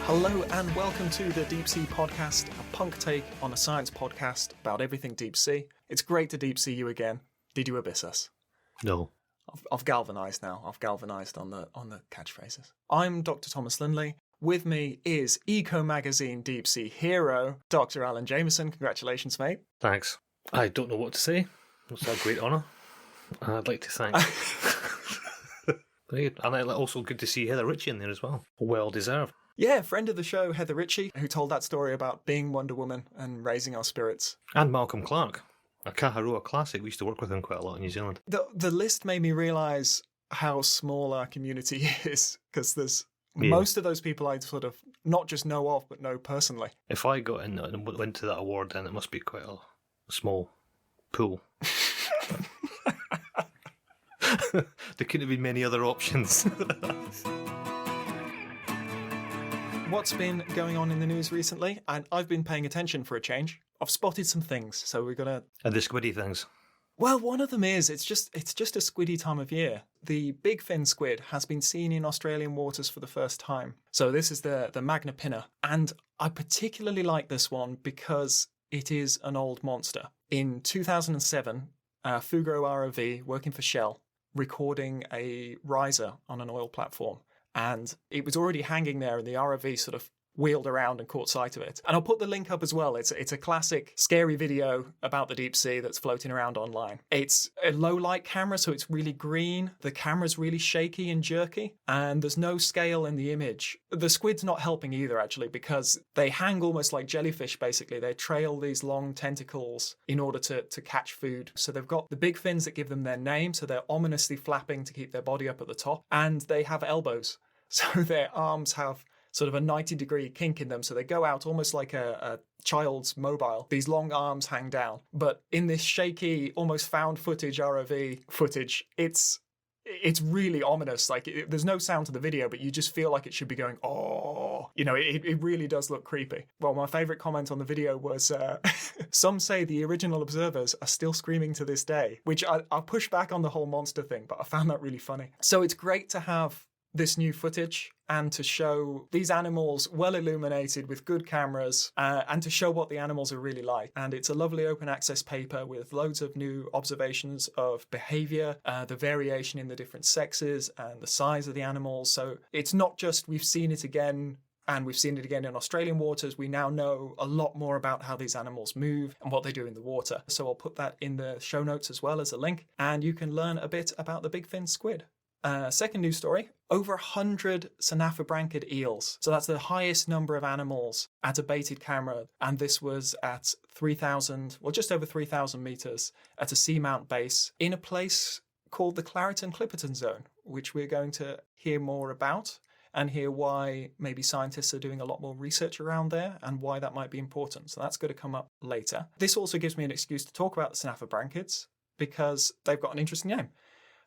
Hello and welcome to the Deepsea Podcast, a punk take on a science podcast about everything deep sea. It's great to deep sea you again. Did you abyss us? No. I've galvanised now. I've galvanised on the catchphrases. I'm Dr. Thomas Lindley. With me is Eco Magazine Deep Sea hero, Dr. Alan Jameson. Congratulations, mate. Thanks. I don't know what to say. It's a great honour. I'd like to thank... And also good to see Heather Ritchie in there as well. Well deserved. Yeah, friend of the show, Heather Ritchie, who told that story about being Wonder Woman and raising our spirits. And Malcolm Clark, a Kaharoa classic. We used to work with him quite a lot in New Zealand. The list made me realise how small our community is, because there's most of those people I sort of not just know of, but know personally. If I got in and went to that award, then it must be quite a small pool. There couldn't have been many other options. What's been going on in the news recently? And I've been paying attention for a change. I've spotted some things, so we're gonna. And the squiddy things. Well, one of them is it's just a squiddy time of year. The big fin squid has been seen in Australian waters for the first time. So this is the Magna Pinner, and I particularly like this one because it is an old monster. In 2007, Fugro ROV, working for Shell, recording a riser on an oil platform. And it was already hanging there, and the ROV sort of wheeled around and caught sight of it. And I'll put the link up as well. It's a classic scary video about the deep sea that's floating around online. It's a low light camera, so it's really green. The camera's really shaky and jerky, and there's no scale in the image. The squid's not helping either, actually, because they hang almost like jellyfish, basically. They trail these long tentacles in order to catch food. So they've got the big fins that give them their name, so they're ominously flapping to keep their body up at the top, and they have elbows. So their arms have sort of a 90-degree kink in them, so they go out almost like a child's mobile. These long arms hang down. But in this shaky, almost found footage ROV footage, it's really ominous. Like, there's no sound to the video, but you just feel like it should be going, oh. You know, it really does look creepy. Well, my favourite comment on the video was, some say the original observers are still screaming to this day, which I'll push back on the whole monster thing, but I found that really funny. So it's great to have this new footage and to show these animals well illuminated with good cameras and to show what the animals are really like. And it's a lovely open access paper with loads of new observations of behaviour, the variation in the different sexes and the size of the animals. So it's not just we've seen it again and we've seen it again in Australian waters. We now know a lot more about how these animals move and what they do in the water. So I'll put that in the show notes as well as a link, and you can learn a bit about the big fin squid. Second news story, over 100 Brancard Eels. So that's the highest number of animals at a baited camera. And this was at 3,000, well, just over 3,000 metres at a seamount base in a place called the Clipperton zone, which we're going to hear more about and hear why maybe scientists are doing a lot more research around there and why that might be important. So that's going to come up later. This also gives me an excuse to talk about the Brancards because they've got an interesting name.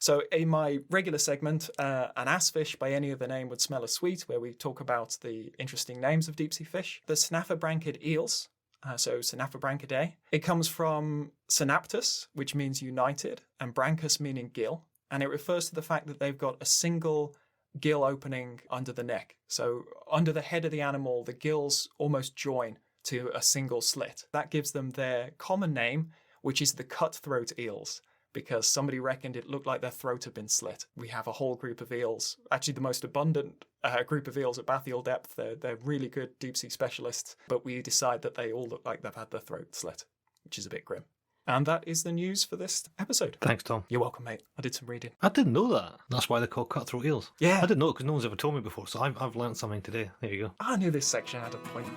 So in my regular segment, an ass fish by any other name would smell as sweet, where we talk about the interesting names of deep-sea fish. The Brancard Eels, so Brancardae, it comes from synaptus, which means united, and brancus meaning gill, and it refers to the fact that they've got a single gill opening under the neck. So under the head of the animal, the gills almost join to a single slit. That gives them their common name, which is the cutthroat eels, because somebody reckoned it looked like their throat had been slit. We have a whole group of eels, actually the most abundant group of eels at bathyal depth. They're really good deep-sea specialists, but we decide that they all look like they've had their throat slit, which is a bit grim. And that is the news for this episode. Thanks, Tom. You're welcome, mate. I did some reading. I didn't know that. That's why they're called cutthroat eels. Yeah. I didn't know it because no one's ever told me before, so I've learned something today. There you go. I knew this section had a point.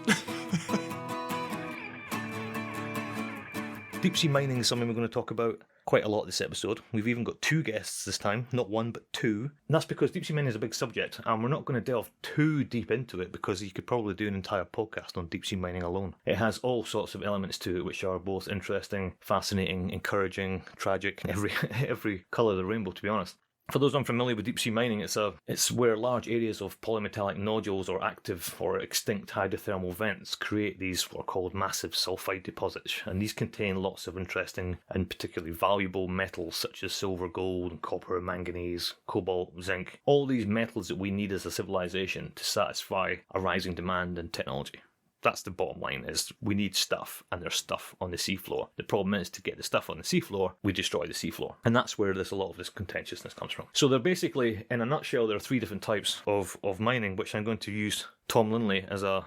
Deep-sea mining is something we're going to talk about quite a lot this episode. We've even got two guests this time, not one but two. And that's because deep-sea mining is a big subject, and we're not going to delve too deep into it because you could probably do an entire podcast on deep-sea mining alone. It has all sorts of elements to it which are both interesting, fascinating, encouraging, tragic, every colour of the rainbow, to be honest. For those unfamiliar with deep sea mining, it's where large areas of polymetallic nodules or active or extinct hydrothermal vents create these what are called massive sulfide deposits. And these contain lots of interesting and particularly valuable metals such as silver, gold, copper, manganese, cobalt, zinc. All these metals that we need as a civilization to satisfy a rising demand in technology. That's the bottom line, is we need stuff, and there's stuff on the seafloor. The problem is, to get the stuff on the seafloor, we destroy the seafloor. And that's where a lot of this contentiousness comes from. So they're basically, in a nutshell, there are three different types of mining, which I'm going to use Tom Linley as a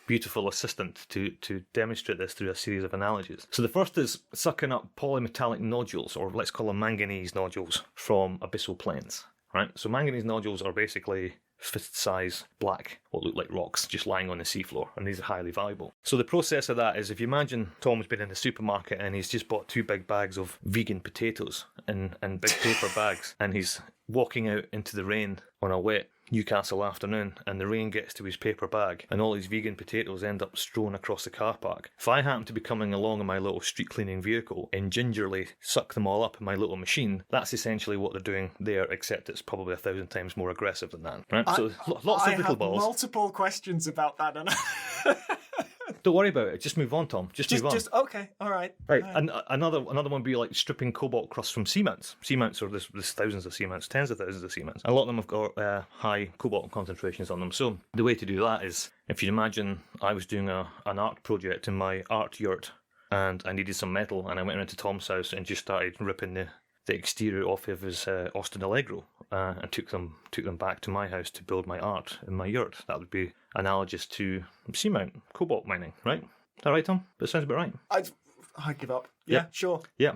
beautiful assistant to demonstrate this through a series of analogies. So the first is sucking up polymetallic nodules, or let's call them manganese nodules, from Abyssal Plains. Right? So manganese nodules are basically fist-size black, what look like rocks, just lying on the seafloor, and these are highly valuable. So the process of that is, if you imagine Tom's been in the supermarket and he's just bought 2 big bags of vegan potatoes in big paper bags, and he's walking out into the rain on a wet Newcastle afternoon, and the rain gets to his paper bag, and all these vegan potatoes end up strewn across the car park. If I happen to be coming along in my little street cleaning vehicle and gingerly suck them all up in my little machine, that's essentially what they're doing there, except it's probably 1,000 times more aggressive than that. Right? So lots of little balls. Multiple questions about that, and Don't worry about it. Just move on, Tom. Just move on. Okay. All right. Right. And another one would be like stripping cobalt crust from seamounts. Seamounts are there's thousands of seamounts, tens of thousands of seamounts. A lot of them have got high cobalt concentrations on them. So the way to do that is, if you imagine I was doing an art project in my art yurt, and I needed some metal, and I went around to Tom's house and just started ripping the exterior off of his Austin Allegro, and took them back to my house to build my art in my yurt. That would be analogous to seamount cobalt mining, right? Is that right, Tom? That sounds about right. I give up. Yeah, sure. Yeah.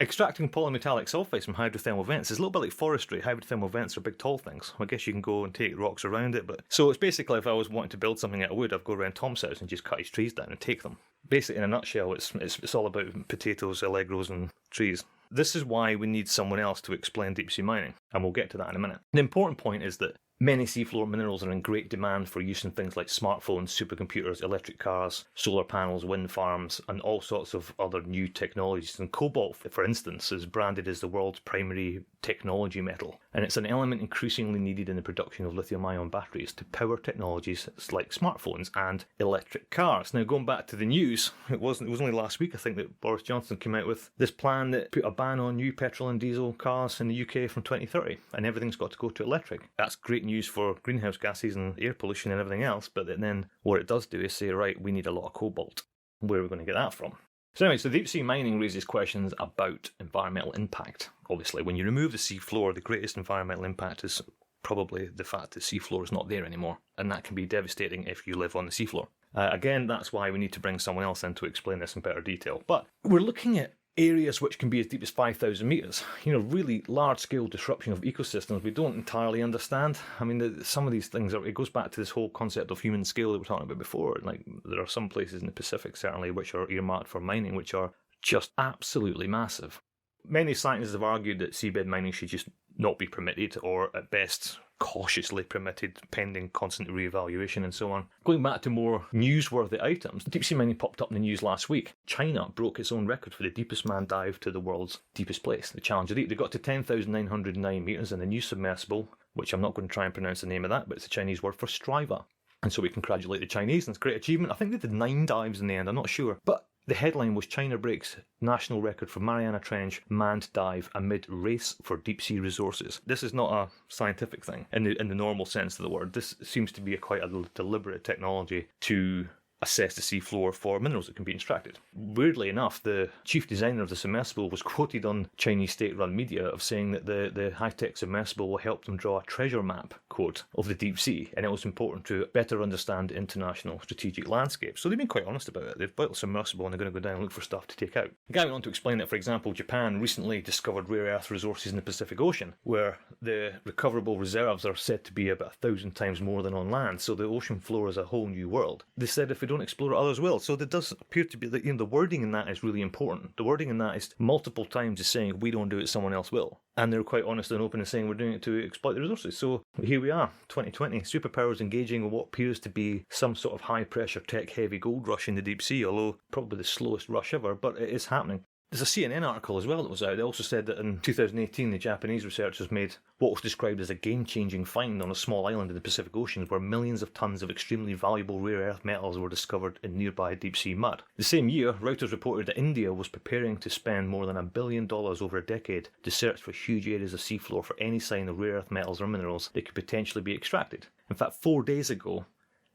Extracting polymetallic sulfides from hydrothermal vents is a little bit like forestry. Hydrothermal vents are big, tall things. I guess you can go and take rocks around it, but so it's basically, if I was wanting to build something out of wood, I'd go around Tom's house and just cut his trees down and take them. Basically, in a nutshell, it's all about potatoes, allegros, and trees. This is why we need someone else to explain deep sea mining, and we'll get to that in a minute. The important point is that many seafloor minerals are in great demand for use in things like smartphones, supercomputers, electric cars, solar panels, wind farms, and all sorts of other new technologies. And cobalt, for instance, is branded as the world's primary technology metal, and it's an element increasingly needed in the production of lithium-ion batteries to power technologies like smartphones and electric cars. Now, going back to the news, it was only last week, I think, that Boris Johnson came out with this plan that put a ban on new petrol and diesel cars in the UK from 2030, and everything's got to go to electric. That's great news for greenhouse gases and air pollution and everything else, but then what it does do is say, right, we need a lot of cobalt. Where are we going to get that from? So anyway, so deep sea mining raises questions about environmental impact. Obviously, when you remove the sea floor, the greatest environmental impact is probably the fact the seafloor is not there anymore, and that can be devastating if you live on the seafloor. Again, that's why we need to bring someone else in to explain this in better detail. But we're looking at areas which can be as deep as 5,000 metres. Really large-scale disruption of ecosystems we don't entirely understand. I mean, some of these things, it goes back to this whole concept of human scale that we were talking about before. Like, there are some places in the Pacific, certainly, which are earmarked for mining, which are just absolutely massive. Many scientists have argued that seabed mining should just not be permitted, or at best cautiously permitted, pending constant reevaluation and so on. Going back to more newsworthy items, deep sea mining popped up in the news last week. China broke its own record for the deepest manned dive to the world's deepest place, the Challenger Deep. They got to 10,909 metres in the new submersible, which I'm not going to try and pronounce the name of that, but it's a Chinese word for striver. And so we congratulate the Chinese, and it's a great achievement. I think they did 9 dives in the end, I'm not sure. But the headline was China breaks national record for Mariana Trench manned dive amid race for deep sea resources. This is not a scientific thing in the normal sense of the word. This seems to be quite a deliberate technology to assess the seafloor for minerals that can be extracted. Weirdly enough, the chief designer of the submersible was quoted on Chinese state-run media of saying that the high-tech submersible will help them draw a treasure map, quote, of the deep sea, and it was important to better understand the international strategic landscape. So they've been quite honest about it. They've built a submersible and they're going to go down and look for stuff to take out. The guy went on to explain that, for example, Japan recently discovered rare earth resources in the Pacific Ocean, where the recoverable reserves are said to be about 1,000 times more than on land, so the ocean floor is a whole new world. They said if we don't explore it, others will. So there does appear to be that the wording in that is really important. The wording in that is multiple times is saying if we don't do it, someone else will. And they're quite honest and open in saying we're doing it to exploit the resources. So here we are, 2020, superpowers engaging in what appears to be some sort of high pressure tech heavy gold rush in the deep sea, although probably the slowest rush ever, but it is happening. There's a CNN article as well that was out. They also said that in 2018, the Japanese researchers made what was described as a game-changing find on a small island in the Pacific Ocean where millions of tons of extremely valuable rare earth metals were discovered in nearby deep-sea mud. The same year, Reuters reported that India was preparing to spend more than $1 billion over a decade to search for huge areas of seafloor for any sign of rare earth metals or minerals that could potentially be extracted. In fact, 4 days ago,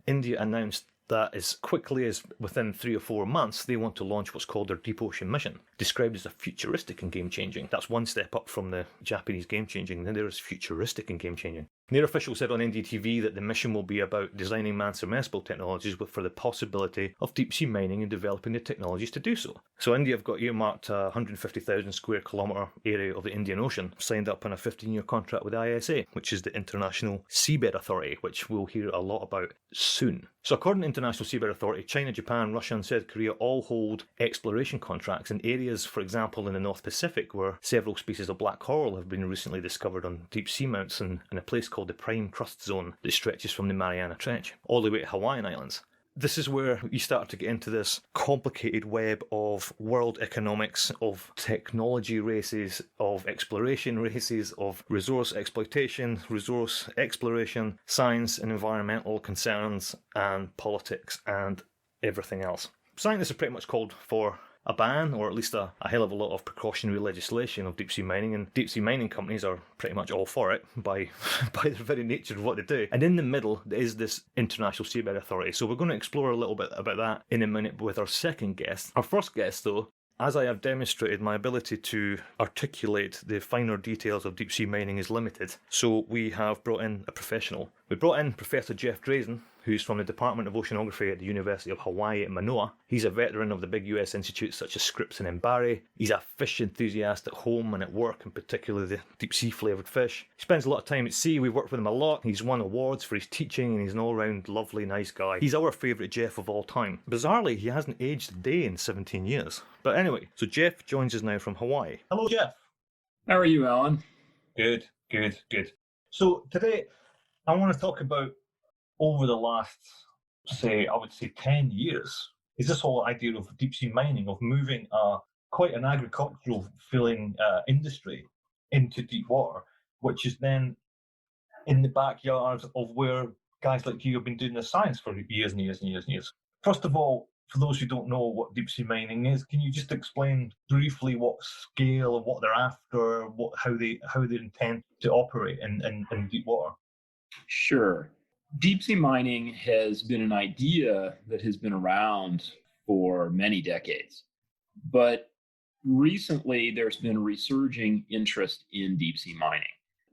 India announced that as quickly as within 3 or 4 months, they want to launch what's called their Deep Ocean mission, described as a futuristic and game-changing. That's one step up from the Japanese game-changing, then there's futuristic and game-changing. Their official said on NDTV that the mission will be about designing man-submersible technologies for the possibility of deep-sea mining and developing the technologies to do so. So India have got earmarked a 150,000 square kilometre area of the Indian Ocean, signed up on a 15-year contract with the ISA, which is the International Seabed Authority, which we'll hear a lot about soon. So according to International Seabed Authority, China, Japan, Russia and South Korea all hold exploration contracts in areas, for example, in the North Pacific, where several species of black coral have been recently discovered on deep sea mounts in a place called the Prime Crust Zone that stretches from the Mariana Trench all the way to Hawaiian Islands. This is where you start to get into this complicated web of world economics, of technology races, of exploration races, of resource exploitation, resource exploration, science and environmental concerns, and politics and everything else. Scientists have pretty much called for a ban, or at least a hell of a lot of precautionary legislation of deep sea mining, and deep sea mining companies are pretty much all for it by the very nature of what they do. And in the middle is this International Seabed Authority. So we're going to explore a little bit about that in a minute with our second guest. Our first guest, though, as I have demonstrated, my ability to articulate the finer details of deep sea mining is limited. So we have brought in a professional. We brought in Professor Jeff Drazen, who's from the Department of Oceanography at the University of Hawaii at Manoa. He's a veteran of the big US institutes such as Scripps and Mbari. He's a fish enthusiast at home and at work, and particularly the deep sea flavoured fish. He spends a lot of time at sea. We've worked with him a lot. He's won awards for his teaching, and he's an all-round lovely, nice guy. He's our favourite Jeff of all time. Bizarrely, he hasn't aged a day in 17 years. But anyway, so Jeff joins us now from Hawaii. Hello, Jeff. How are you, Alan? Good. So today, I want to talk about over the last, I would say 10 years, is this whole idea of deep sea mining, of moving quite an agricultural feeling industry into deep water, which is then in the backyard of where guys like you have been doing the science for years and years and years and years. First of all, for those who don't know what deep sea mining is, can you just explain briefly what scale and what they're after, how they intend to operate in deep water? Sure. Deep sea mining has been an idea that has been around for many decades. But recently, there's been a resurging interest in deep sea mining.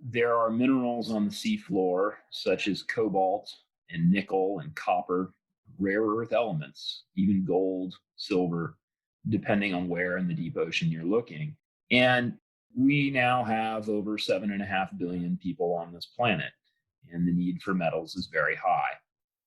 There are minerals on the seafloor, such as cobalt and nickel and copper, rare earth elements, even gold, silver, depending on where in the deep ocean you're looking. And we now have over 7.5 billion people on this planet, and the need for metals is very high.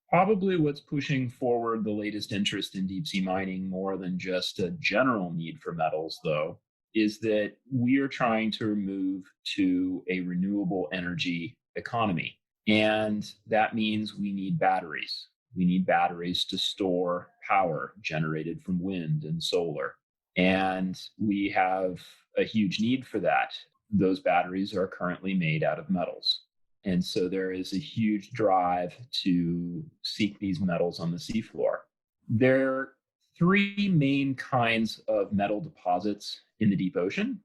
Probably what's pushing forward the latest interest in deep sea mining more than just a general need for metals, though, is that we are trying to move to a renewable energy economy. And that means we need batteries. We need batteries to store power generated from wind and solar. And we have a huge need for that. Those batteries are currently made out of metals. And so there is a huge drive to seek these metals on the seafloor. There are three main kinds of metal deposits in the deep ocean.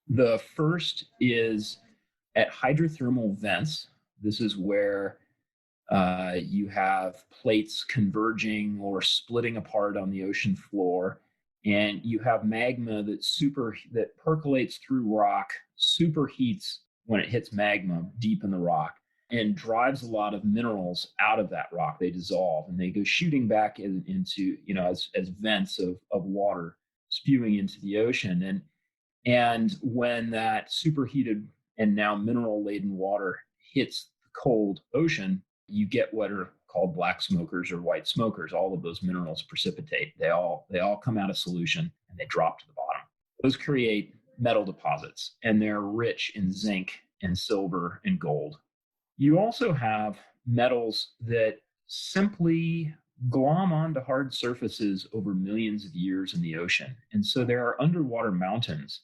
The first is at hydrothermal vents. This is where you have plates converging or splitting apart on the ocean floor, and you have magma that percolates through rock, superheats when it hits magma deep in the rock, and drives a lot of minerals out of that rock. They dissolve and they go shooting back into, as vents of water spewing into the ocean. And when that superheated and now mineral laden water hits the cold ocean, you get what are called black smokers or white smokers. All of those minerals precipitate. They all come out of solution and they drop to the bottom. Those create metal deposits, and they're rich in zinc and silver and gold. You also have metals that simply glom onto hard surfaces over millions of years in the ocean. And so there are underwater mountains,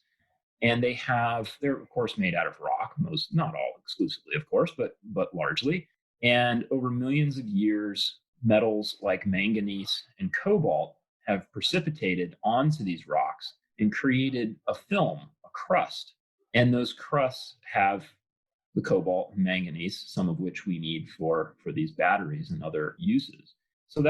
and they're of course made out of rock, most, not all exclusively, of course, but largely. And over millions of years, metals like manganese and cobalt have precipitated onto these rocks and created a film, a crust. And those crusts have the cobalt and manganese, some of which we need for these batteries and other uses. So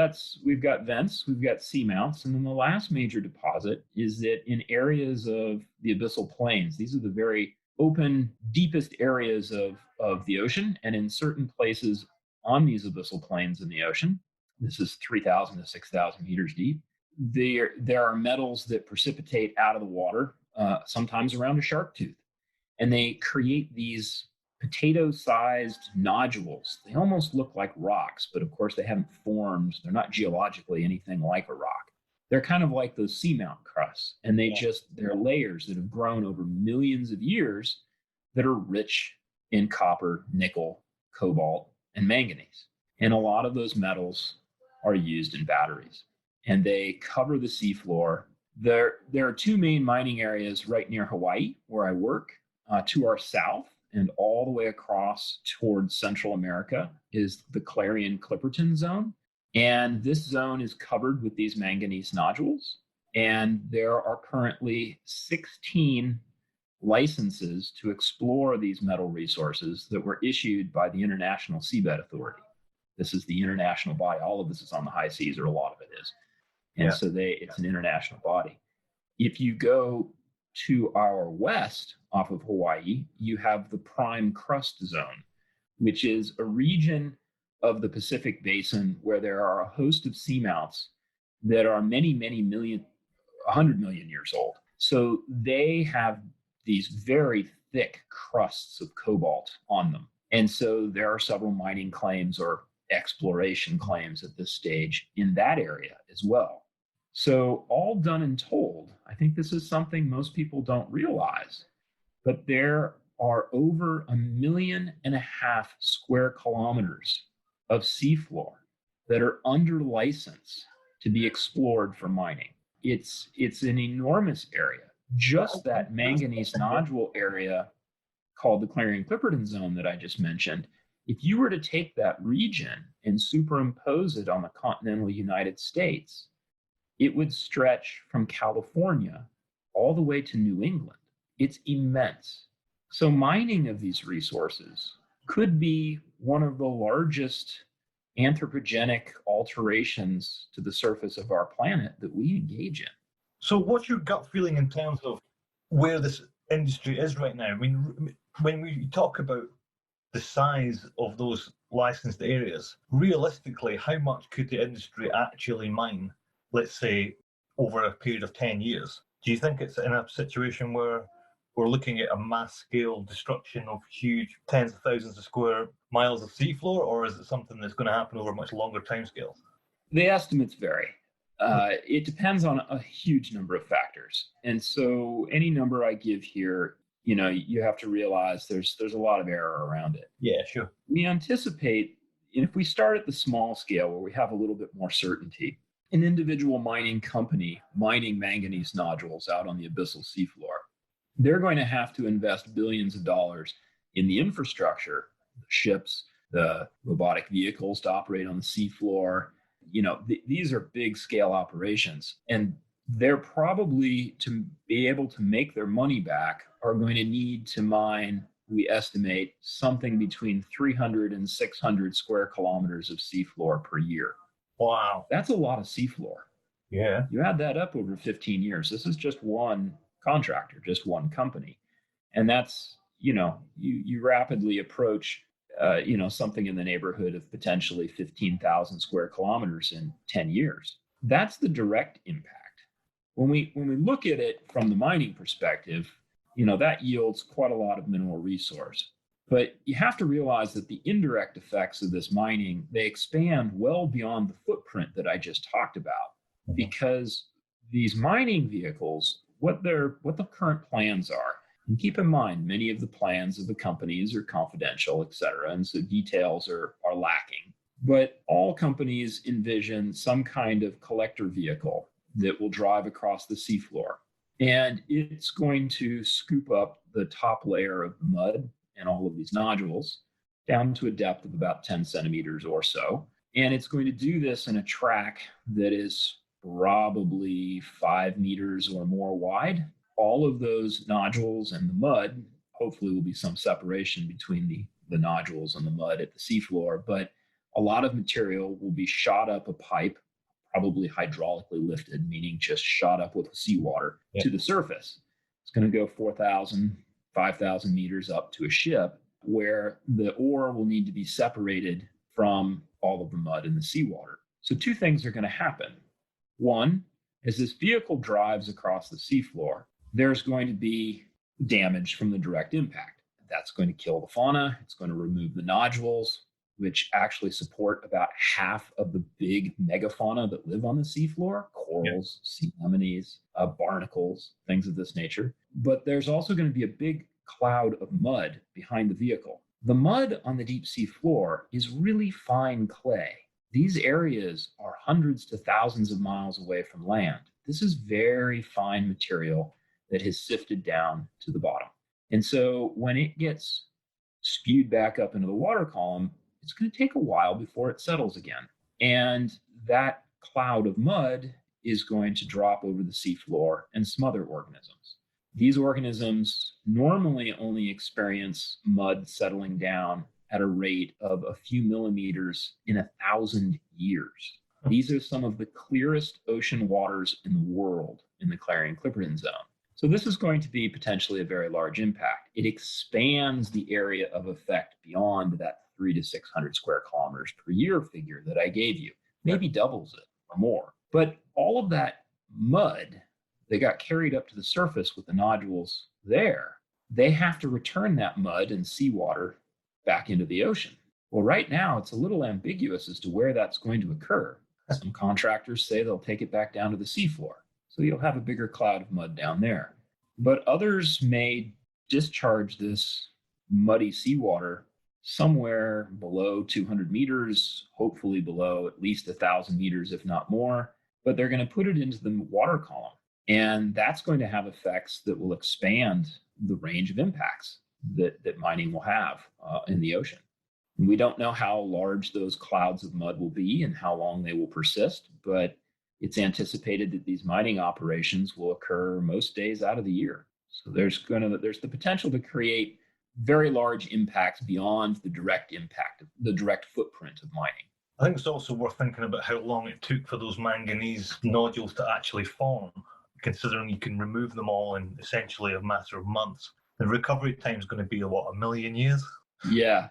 we've got vents, we've got seamounts, and then the last major deposit is that in areas of the Abyssal Plains, these are the very open, deepest areas of the ocean, and in certain places on these Abyssal Plains in the ocean, this is 3,000 to 6,000 meters deep, there are metals that precipitate out of the water, sometimes around a shark tooth, and they create these potato-sized nodules. They almost look like rocks, but of course they haven't formed. They're not geologically anything like a rock. They're kind of like those seamount crusts, and they're layers that have grown over millions of years that are rich in copper, nickel, cobalt, and manganese. And a lot of those metals are used in batteries, and they cover the seafloor. There are two main mining areas right near Hawaii, where I work. To our south, and all the way across towards Central America, is the Clarion Clipperton zone. And this zone is covered with these manganese nodules. And there are currently 16 licenses to explore these metal resources that were issued by the International Seabed Authority. This is the international body. All of this is on the high seas, or a lot of it is. And so it's an international body. If you go to our west off of Hawaii, you have the prime crust zone, which is a region of the Pacific Basin where there are a host of seamounts that are many, many million, 100 million years old. So they have these very thick crusts of cobalt on them. And so there are several mining claims or exploration claims at this stage in that area as well. So all done and told, I think this is something most people don't realize, but there are over 1.5 million square kilometers of seafloor that are under license to be explored for mining. It's an enormous area. Just that manganese nodule area called the Clarion Clipperton zone that I just mentioned, if you were to take that region and superimpose it on the continental United States, it would stretch from California all the way to New England. It's immense. So mining of these resources could be one of the largest anthropogenic alterations to the surface of our planet that we engage in. So what's your gut feeling in terms of where this industry is right now? I mean, when we talk about the size of those licensed areas, realistically, how much could the industry actually mine, let's say, over a period of 10 years? Do you think it's in a situation where we're looking at a mass-scale destruction of huge tens of thousands of square miles of seafloor, or is it something that's going to happen over much longer timescales? The estimates vary. It depends on a huge number of factors. And so any number I give here, you have to realize there's a lot of error around it. Yeah, sure. We anticipate, if we start at the small scale where we have a little bit more certainty, an individual mining company mining manganese nodules out on the abyssal seafloor, they're going to have to invest billions of dollars in the infrastructure, the ships, the robotic vehicles to operate on the seafloor. These are big scale operations, and they're probably, to be able to make their money back, are going to need to mine, we estimate, something between 300 and 600 square kilometers of seafloor per year. Wow. That's a lot of seafloor. Yeah. You add that up over 15 years. This is just one contractor, just one company. And that's, you rapidly approach, something in the neighborhood of potentially 15,000 square kilometers in 10 years. That's the direct impact. When we look at it from the mining perspective, that yields quite a lot of mineral resource. But you have to realize that the indirect effects of this mining, they expand well beyond the footprint that I just talked about, because these mining vehicles, what the current plans are, and keep in mind, many of the plans of the companies are confidential, et cetera, and so details are lacking. But all companies envision some kind of collector vehicle that will drive across the seafloor. And it's going to scoop up the top layer of the mud and all of these nodules down to a depth of about 10 centimeters or so. And it's going to do this in a track that is probably 5 meters or more wide. All of those nodules and the mud, hopefully, will be some separation between the nodules and the mud at the seafloor, but a lot of material will be shot up a pipe, probably hydraulically lifted, meaning just shot up with seawater to the surface. It's going to go 4,000, 5,000 meters up to a ship where the ore will need to be separated from all of the mud and the seawater. So two things are going to happen. One, as this vehicle drives across the seafloor, there's going to be damage from the direct impact. That's going to kill the fauna. It's going to remove the nodules, which actually support about half of the big megafauna that live on the seafloor, corals, sea anemones, barnacles, things of this nature. But there's also going to be a big cloud of mud behind the vehicle. The mud on the deep sea floor is really fine clay. These areas are hundreds to thousands of miles away from land. This is very fine material that has sifted down to the bottom. And so when it gets spewed back up into the water column, it's going to take a while before it settles again. And that cloud of mud is going to drop over the seafloor and smother organisms. These organisms normally only experience mud settling down at a rate of a few millimeters in 1,000 years. These are some of the clearest ocean waters in the world in the Clarion Clipperton zone. So this is going to be potentially a very large impact. It expands the area of effect beyond that 300 to 600 square kilometers per year figure that I gave you, maybe doubles it or more. But all of that mud that got carried up to the surface with the nodules there, they have to return that mud and seawater back into the ocean. Well, right now, it's a little ambiguous as to where that's going to occur. Some contractors say they'll take it back down to the seafloor. So you'll have a bigger cloud of mud down there. But others may discharge this muddy seawater somewhere below 200 meters, hopefully below at least 1,000 meters, if not more. But they're going to put it into the water column. And that's going to have effects that will expand the range of impacts that mining will have in the ocean. And we don't know how large those clouds of mud will be and how long they will persist, but it's anticipated that these mining operations will occur most days out of the year. So there's the potential to create very large impacts beyond the direct impact, the direct footprint of mining. I think it's also worth thinking about how long it took for those manganese nodules to actually form, considering you can remove them all in essentially a matter of months. The recovery time is going to be, what, 1 million years? Yeah.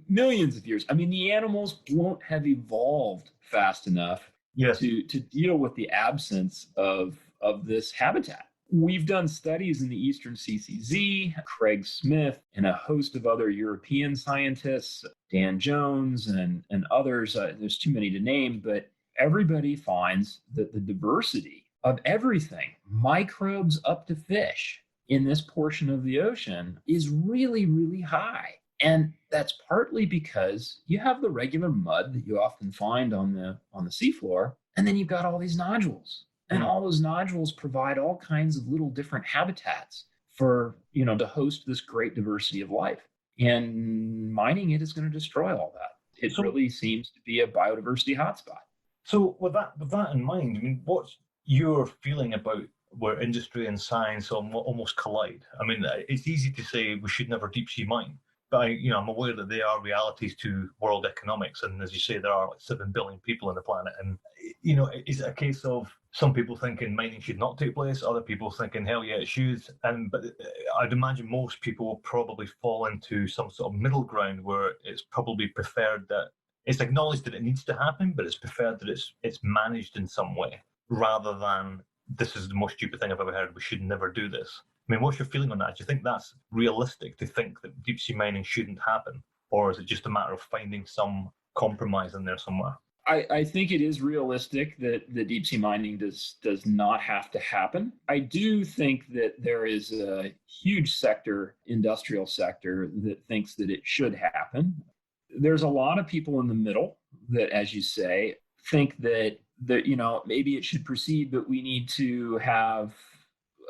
Millions of years. I mean, the animals won't have evolved fast enough to deal with the absence of this habitat. We've done studies in the Eastern CCZ, Craig Smith, and a host of other European scientists, Dan Jones and others. There's too many to name, but everybody finds that the diversity of everything, microbes up to fish, in this portion of the ocean is really, really high. And that's partly because you have the regular mud that you often find on the seafloor, and then you've got all these nodules. And all those nodules provide all kinds of little different habitats for, to host this great diversity of life. And mining it is going to destroy all that. It really seems to be a biodiversity hotspot. So with that in mind, I mean, what's your feeling about where industry and science almost collide? I mean, it's easy to say we should never deep sea mine, but I'm aware that there are realities to world economics, and as you say, there are like 7 billion people on the planet, and is it a case of some people thinking mining should not take place, other people thinking hell yeah it should, but I'd imagine most people will probably fall into some sort of middle ground where it's probably preferred that it's acknowledged that it needs to happen, but it's preferred that it's managed in some way rather than this is the most stupid thing I've ever heard, we should never do this. I mean, what's your feeling on that? Do you think that's realistic to think that deep sea mining shouldn't happen? Or is it just a matter of finding some compromise in there somewhere? I think it is realistic that the deep sea mining does not have to happen. I do think that there is a huge industrial sector that thinks that it should happen. There's a lot of people in the middle that, as you say, think that maybe it should proceed, but we need to have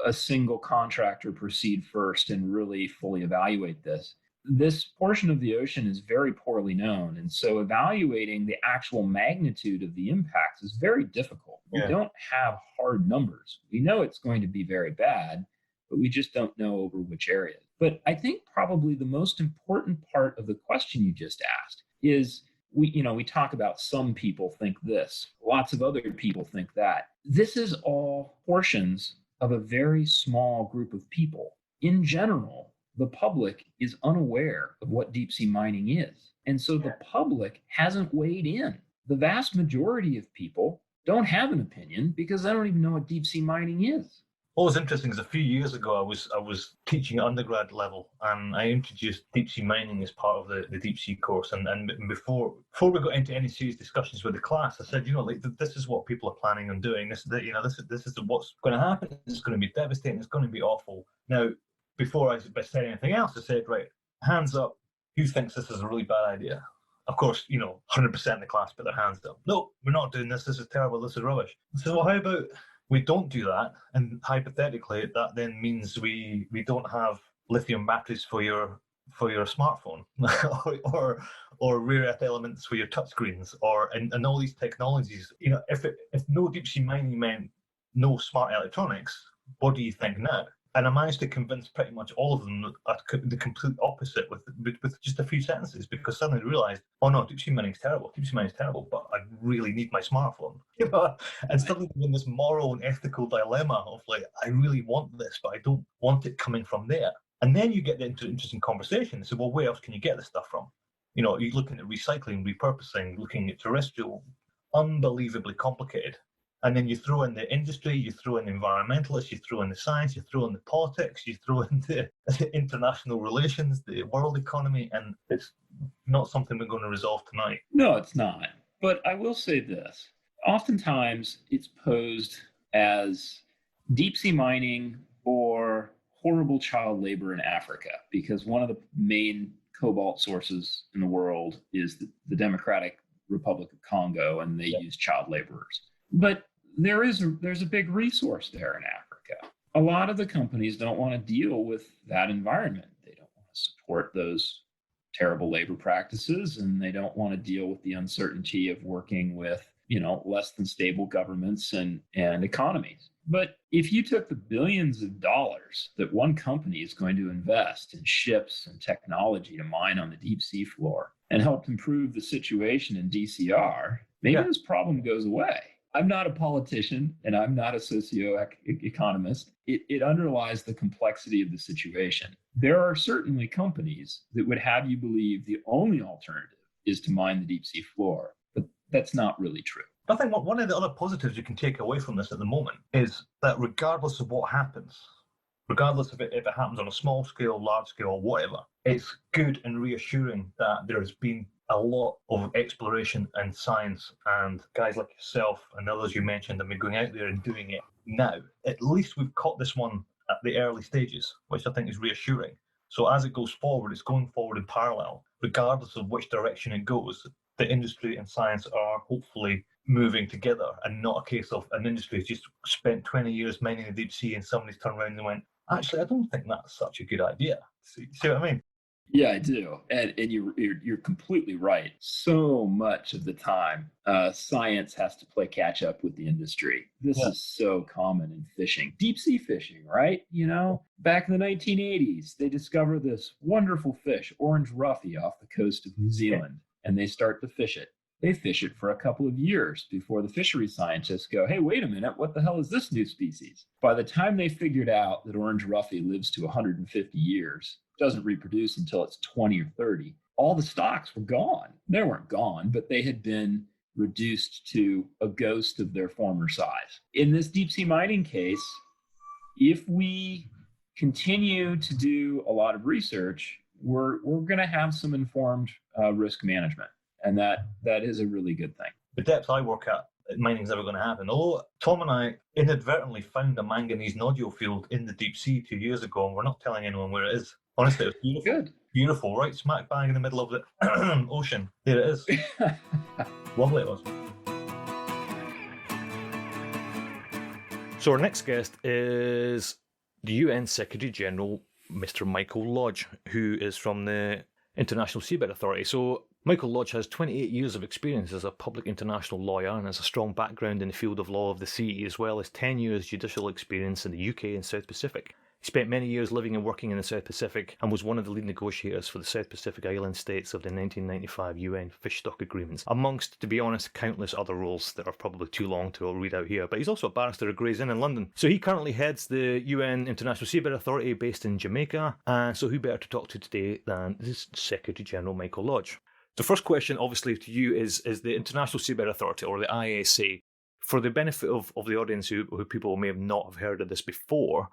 a single contractor proceed first and really fully evaluate this. This portion of the ocean is very poorly known. And so evaluating the actual magnitude of the impacts is very difficult. We don't have hard numbers. We know it's going to be very bad, but we just don't know over which areas. But I think probably the most important part of the question you just asked is we talk about some people think this, lots of other people think that. This is all portions of a very small group of people. In general, the public is unaware of what deep sea mining is. And so the public hasn't weighed in. The vast majority of people don't have an opinion because they don't even know what deep sea mining is. What was interesting is a few years ago, I was teaching at undergrad level, and I introduced deep sea mining as part of the deep sea course. And before we got into any serious discussions with the class, I said, this is what people are planning on doing. This is what's going to happen. It's going to be devastating. It's going to be awful. Now, before I said anything else, I said, right, hands up, who thinks this is a really bad idea? Of course, 100% of the class put their hands up. No, we're not doing this. This is terrible. This is rubbish. I said, well, how about we don't do that, and hypothetically, that then means we don't have lithium batteries for your smartphone, or rare earth elements for your touchscreens, and all these technologies. If no deep sea mining meant no smart electronics, what do you think now? And I managed to convince pretty much all of them the complete opposite with just a few sentences, because suddenly I realized, oh no, deep sea mining is terrible. Deep sea mining is terrible, but I really need my smartphone. And suddenly in this moral and ethical dilemma of like, I really want this, but I don't want it coming from there. And then you get into interesting conversation. So, well, where else can you get this stuff from? You're looking at recycling, repurposing, looking at terrestrial, unbelievably complicated. And then you throw in the industry, you throw in environmentalists, you throw in the science, you throw in the politics, you throw in the international relations, the world economy, and it's not something we're going to resolve tonight. No, it's not. But I will say this. Oftentimes, it's posed as deep sea mining or horrible child labor in Africa, because one of the main cobalt sources in the world is the Democratic Republic of Congo, and they use child laborers. But there's a big resource there in Africa. A lot of the companies don't want to deal with that environment. They don't want to support those terrible labor practices, and they don't want to deal with the uncertainty of working with, less than stable governments and economies. But if you took the billions of dollars that one company is going to invest in ships and technology to mine on the deep sea floor and helped improve the situation in DCR, maybe this problem goes away. I'm not a politician and I'm not a socioeconomist. It underlies the complexity of the situation. There are certainly companies that would have you believe the only alternative is to mine the deep sea floor, but that's not really true. I think one of the other positives you can take away from this at the moment is that regardless of what happens, regardless of if it happens on a small scale, large scale, or whatever, it's good and reassuring that there has been a lot of exploration and science, and guys like yourself and others you mentioned have been going out there and doing it now. At least we've caught this one at the early stages, which I think is reassuring. So as it goes forward, it's going forward in parallel. Regardless of which direction it goes, the industry and science are hopefully moving together, and not a case of an industry has just spent 20 years mining the deep sea and somebody's turned around and went, actually, I don't think that's such a good idea. See what I mean? Yeah, I do. And you're completely right. So much of the time, science has to play catch up with the industry. This is so common in fishing, deep sea fishing, right? Back in the 1980s, they discover this wonderful fish, orange roughy, off the coast of New Zealand, and they start to fish it. They fish it for a couple of years before the fishery scientists go, hey, wait a minute, what the hell is this new species? By the time they figured out that orange roughy lives to 150 years, doesn't reproduce until it's 20 or 30, all the stocks were gone. They weren't gone, but they had been reduced to a ghost of their former size. In this deep sea mining case, if we continue to do a lot of research, we're going to have some informed risk management. And that is a really good thing. The depth I work at, mining's never going to happen. Although Tom and I inadvertently found a manganese nodule field in the deep sea 2 years ago, and we're not telling anyone where it is. Honestly, it was beautiful. Good. Beautiful, right smack bang in the middle of the ocean. There it is. Lovely it was. So our next guest is the UN Secretary General, Mr. Michael Lodge, who is from the International Seabed Authority. So Michael Lodge has 28 years of experience as a public international lawyer and has a strong background in the field of law of the sea, as well as 10 years judicial experience in the UK and South Pacific. He spent many years living and working in the South Pacific and was one of the lead negotiators for the South Pacific Island states of the 1995 UN Fish Stock Agreements, amongst, to be honest, countless other roles that are probably too long to read out here. But he's also a barrister at Gray's Inn in London. So he currently heads the UN International Seabed Authority based in Jamaica, and so who better to talk to today than this Secretary General Michael Lodge. The first question, obviously, to you is the International Seabed Authority, or the ISA. For the benefit of the audience who people may have not have heard of this before,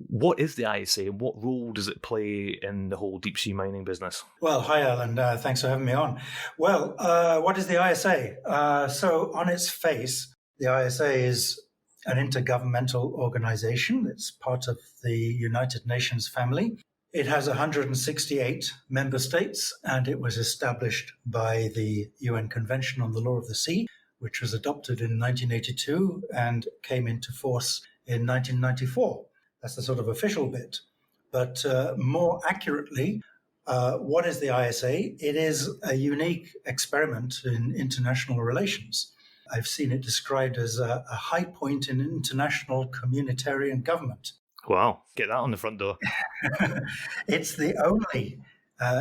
what is the ISA and what role does it play in the whole deep sea mining business? Well, hi, Alan. Thanks for having me on. Well, what is the ISA? So on its face, the ISA is an intergovernmental organization. It's part of the United Nations family. It has 168 member states, and it was established by the UN Convention on the Law of the Sea, which was adopted in 1982 and came into force in 1994. That's the sort of official bit. But more accurately, what is the ISA? It is a unique experiment in international relations. I've seen it described as a high point in international communitarian government. Wow, get that on the front door. It's the only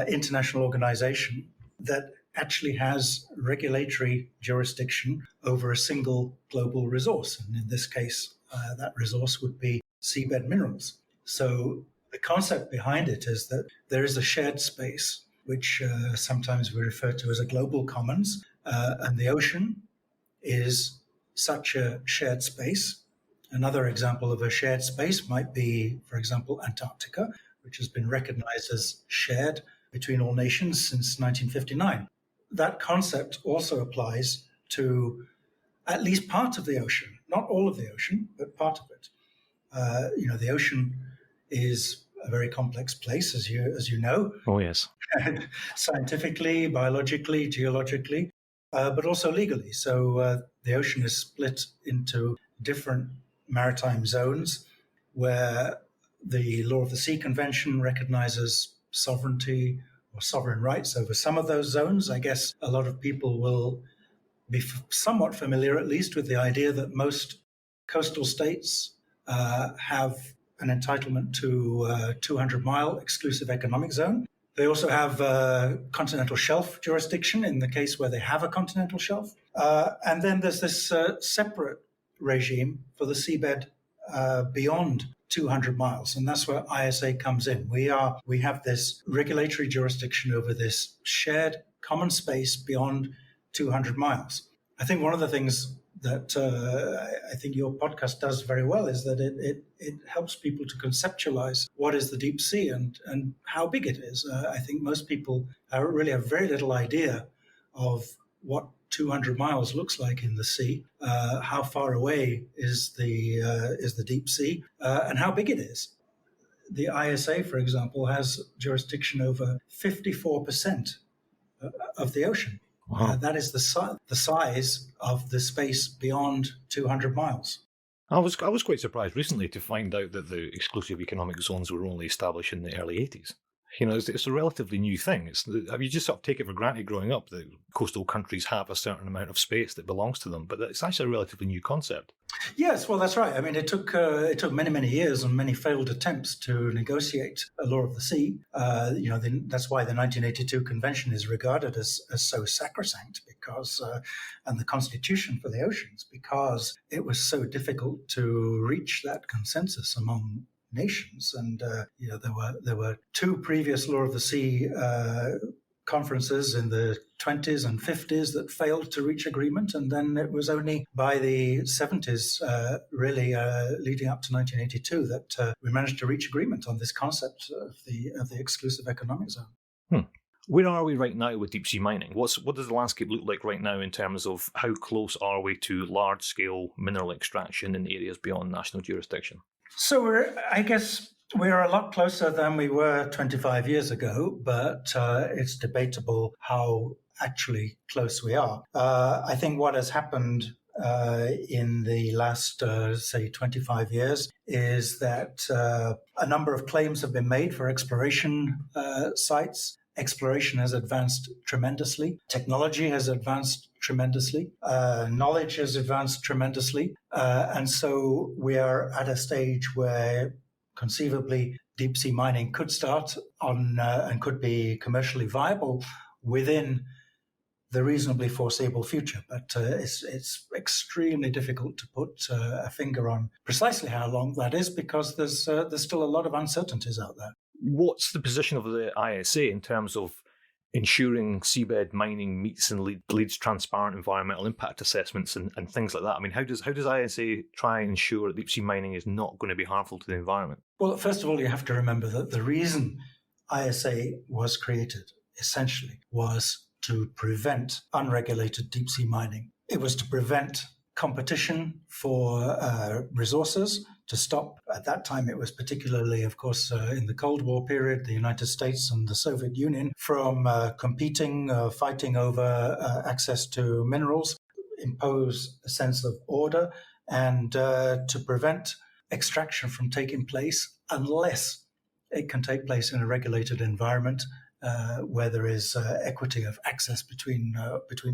international organization that actually has regulatory jurisdiction over a single global resource. And in this case, that resource would be seabed minerals. So the concept behind it is that there is a shared space, which sometimes we refer to as a global commons, and the ocean is such a shared space. Another example of a shared space might be, for example, Antarctica, which has been recognized as shared between all nations since 1959. That concept also applies to at least part of the ocean, not all of the ocean, but part of it. The ocean is a very complex place, as you know. Oh, yes. Scientifically, biologically, geologically, but also legally. So the ocean is split into different maritime zones where the Law of the Sea Convention recognizes sovereignty or sovereign rights over some of those zones. I guess a lot of people will be somewhat familiar, at least, with the idea that most coastal states have an entitlement to a 200-mile exclusive economic zone. They also have continental shelf jurisdiction in the case where they have a continental shelf. And then there's this separate regime for the seabed beyond 200 miles. And that's where ISA comes in. We have this regulatory jurisdiction over this shared common space beyond 200 miles. I think one of the things that I think your podcast does very well is that it helps people to conceptualize what is the deep sea and how big it is. I think most people really have very little idea of what 200 miles looks like in the sea, how far away is the deep sea, and how big it is. The ISA, for example, has jurisdiction over 54% of the ocean. Wow. That is the size of the space beyond 200 miles. I was quite surprised recently to find out that the exclusive economic zones were only established in the early 80s. It's a relatively new thing. You just sort of take it for granted growing up that coastal countries have a certain amount of space that belongs to them, but it's actually a relatively new concept. Yes, well, that's right. I mean, it took many, many years and many failed attempts to negotiate a law of the sea. That's why the 1982 convention is regarded as so sacrosanct, because and the constitution for the oceans, because it was so difficult to reach that consensus among nations. And there were two previous law of the sea conferences in the 20s and 50s that failed to reach agreement, and then it was only by the 70s, leading up to 1982, that we managed to reach agreement on this concept of the exclusive economic zone. Where are we right now with deep sea mining? What does the landscape look like right now in terms of how close are we to large-scale mineral extraction in areas beyond national jurisdiction? So we're, I guess, We're a lot closer than we were 25 years ago, but it's debatable how actually close we are. I think what has happened in the last, say, 25 years is that a number of claims have been made for exploration sites. Exploration has advanced tremendously. Technology has advanced tremendously. Knowledge has advanced tremendously. And so we are at a stage where conceivably deep sea mining could start on and could be commercially viable within the reasonably foreseeable future. But it's extremely difficult to put a finger on precisely how long that is, because there's still a lot of uncertainties out there. What's the position of the ISA in terms of ensuring seabed mining meets and leads transparent environmental impact assessments and things like that? I mean, how does ISA try and ensure that deep sea mining is not going to be harmful to the environment? Well, first of all, you have to remember that the reason ISA was created essentially was to prevent unregulated deep sea mining. It was to prevent competition for resources, to stop. At that time, it was particularly, of course, in the Cold War period, the United States and the Soviet Union from competing, fighting over access to minerals, impose a sense of order, and to prevent extraction from taking place unless it can take place in a regulated environment where there is equity of access between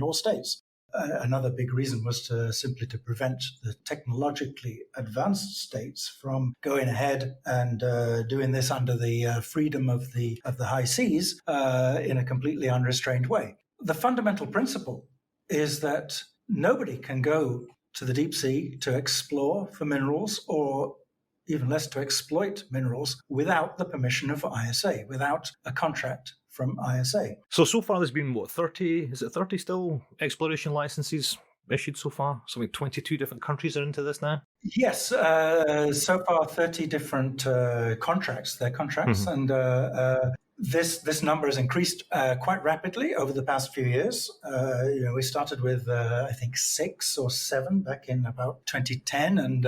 all states. Another big reason was simply to prevent the technologically advanced states from going ahead and doing this under the freedom of the high seas in a completely unrestrained way. The fundamental principle is that nobody can go to the deep sea to explore for minerals, or even less to exploit minerals, without the permission of ISA, without a contract from ISA. So far there's been, 30 still exploration licenses issued so far? Something 22 different countries are into this now? Yes, so far 30 different contracts. They're contracts, and this number has increased quite rapidly over the past few years. We started with, I think, 6 or 7 back in about 2010, and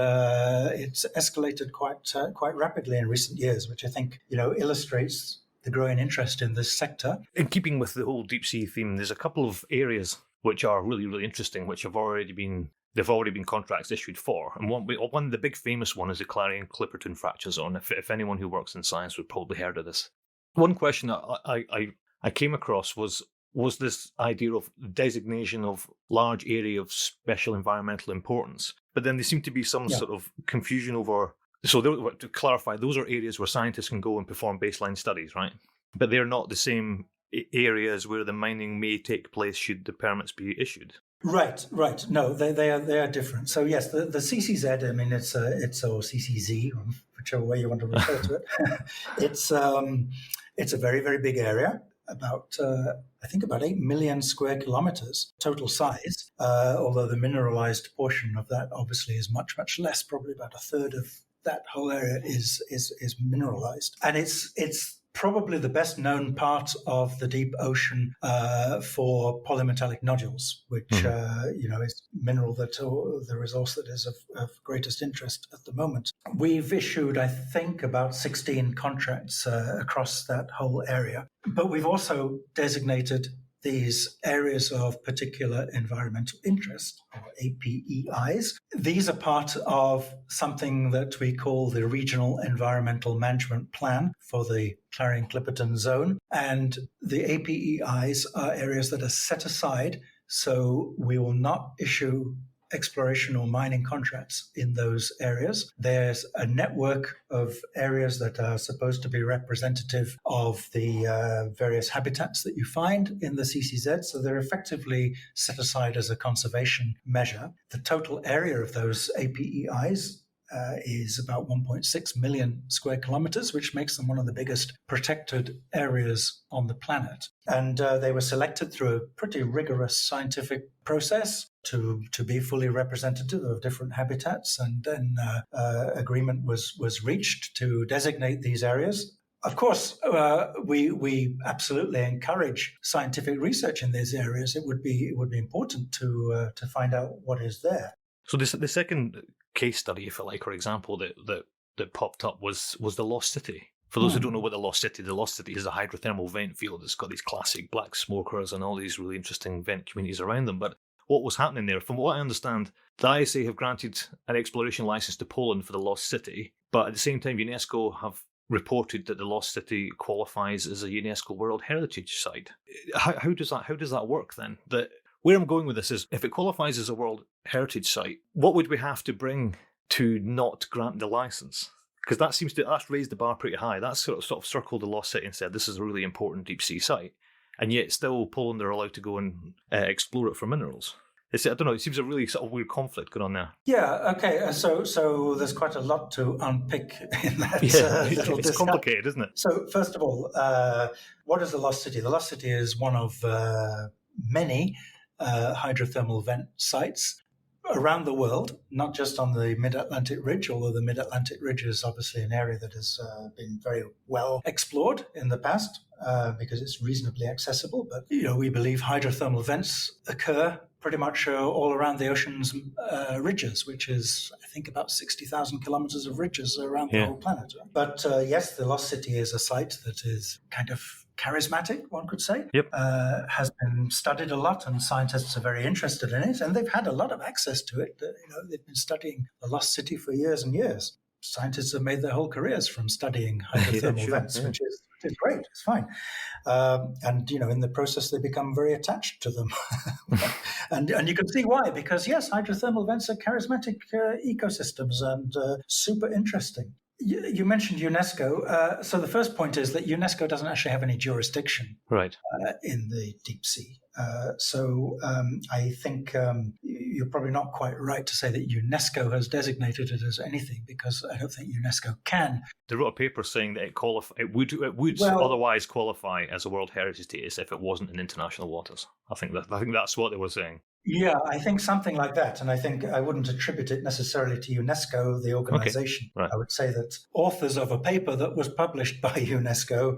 it's escalated quite rapidly in recent years, which I think, illustrates the growing interest in this sector. In keeping with the whole deep sea theme, there's a couple of areas which are really, really interesting, which have already been contracts issued for. And one the big famous one is the Clarion Clipperton fracture zone. If anyone who works in science would probably heard of this. One question I came across was this idea of designation of large area of special environmental importance. But then there seemed to be some sort of confusion over. So to clarify, those are areas where scientists can go and perform baseline studies, right? But they're not the same areas where the mining may take place should the permits be issued. Right. No, they are different. So yes, the CCZ. I mean, it's or CCZ, whichever way you want to refer to it. It's a very, very big area. About 8 million square kilometers total size. Although the mineralized portion of that obviously is much, much less. Probably about a third of that whole area is mineralized, and it's probably the best known part of the deep ocean for polymetallic nodules, which is mineral the resource that is of greatest interest at the moment. We've issued, I think, about 16 contracts across that whole area, but we've also designated these areas of particular environmental interest, or APEIs. These are part of something that we call the Regional Environmental Management Plan for the Clarion Clipperton zone. And the APEIs are areas that are set aside, so we will not issue exploration or mining contracts in those areas. There's a network of areas that are supposed to be representative of the various habitats that you find in the CCZ, so they're effectively set aside as a conservation measure. The total area of those APEIs is about 1.6 million square kilometers, which makes them one of the biggest protected areas on the planet. And they were selected through a pretty rigorous scientific process to be fully representative of different habitats. And then agreement was reached to designate these areas. Of course, we absolutely encourage scientific research in these areas. It would be important to find out what is there. So the second case study, if you like, or example that that popped up was the Lost City. For those who don't know what the Lost City is a hydrothermal vent field. It's got these classic black smokers and all these really interesting vent communities around them. But what was happening there, from what I understand, the ISA have granted an exploration license to Poland for the Lost City, but at the same time, Unesco have reported that the Lost City qualifies as a UNESCO World Heritage Site. How does that work then? Where I'm going with this is, if it qualifies as a World Heritage Site, what would we have to bring to not grant the license? Because that's raised the bar pretty high. That's sort of circled the Lost City and said this is a really important deep sea site, and yet still Poland are allowed to go and explore it for minerals. I don't know. It seems a really sort of weird conflict going on there. Yeah. Okay. So there's quite a lot to unpick in that. It's complicated, isn't it? So first of all, what is the Lost City? The Lost City is one of many hydrothermal vent sites around the world, not just on the Mid-Atlantic Ridge, although the Mid-Atlantic Ridge is obviously an area that has been very well explored in the past because it's reasonably accessible. But, we believe hydrothermal vents occur pretty much all around the ocean's ridges, which is, I think, about 60,000 kilometers of ridges around the whole planet. But yes, the Lost City is a site that is kind of charismatic, one could say. Yep. Has been studied a lot, and scientists are very interested in it, and they've had a lot of access to it. They've been studying the Lost City for years and years. Scientists have made their whole careers from studying hydrothermal vents, which is great. It's fine. And, in the process, they become very attached to them. and you can see why, because, yes, hydrothermal vents are charismatic ecosystems and super interesting. You mentioned UNESCO. So the first point is that UNESCO doesn't actually have any jurisdiction in the deep sea. So I think you're probably not quite right to say that UNESCO has designated it as anything, because I don't think UNESCO can. They wrote a paper saying that it would otherwise qualify as a World Heritage Status if it wasn't in international waters. I think that's what they were saying. Yeah, I think something like that. And I think I wouldn't attribute it necessarily to UNESCO, the organization. Okay. Right. I would say that authors of a paper that was published by UNESCO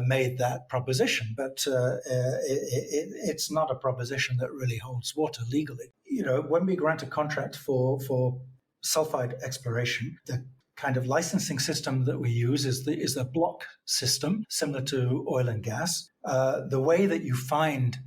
made that proposition. But it's not a proposition that really holds water legally. When we grant a contract for sulfide exploration, the kind of licensing system that we use is the block system, similar to oil and gas. The way that you find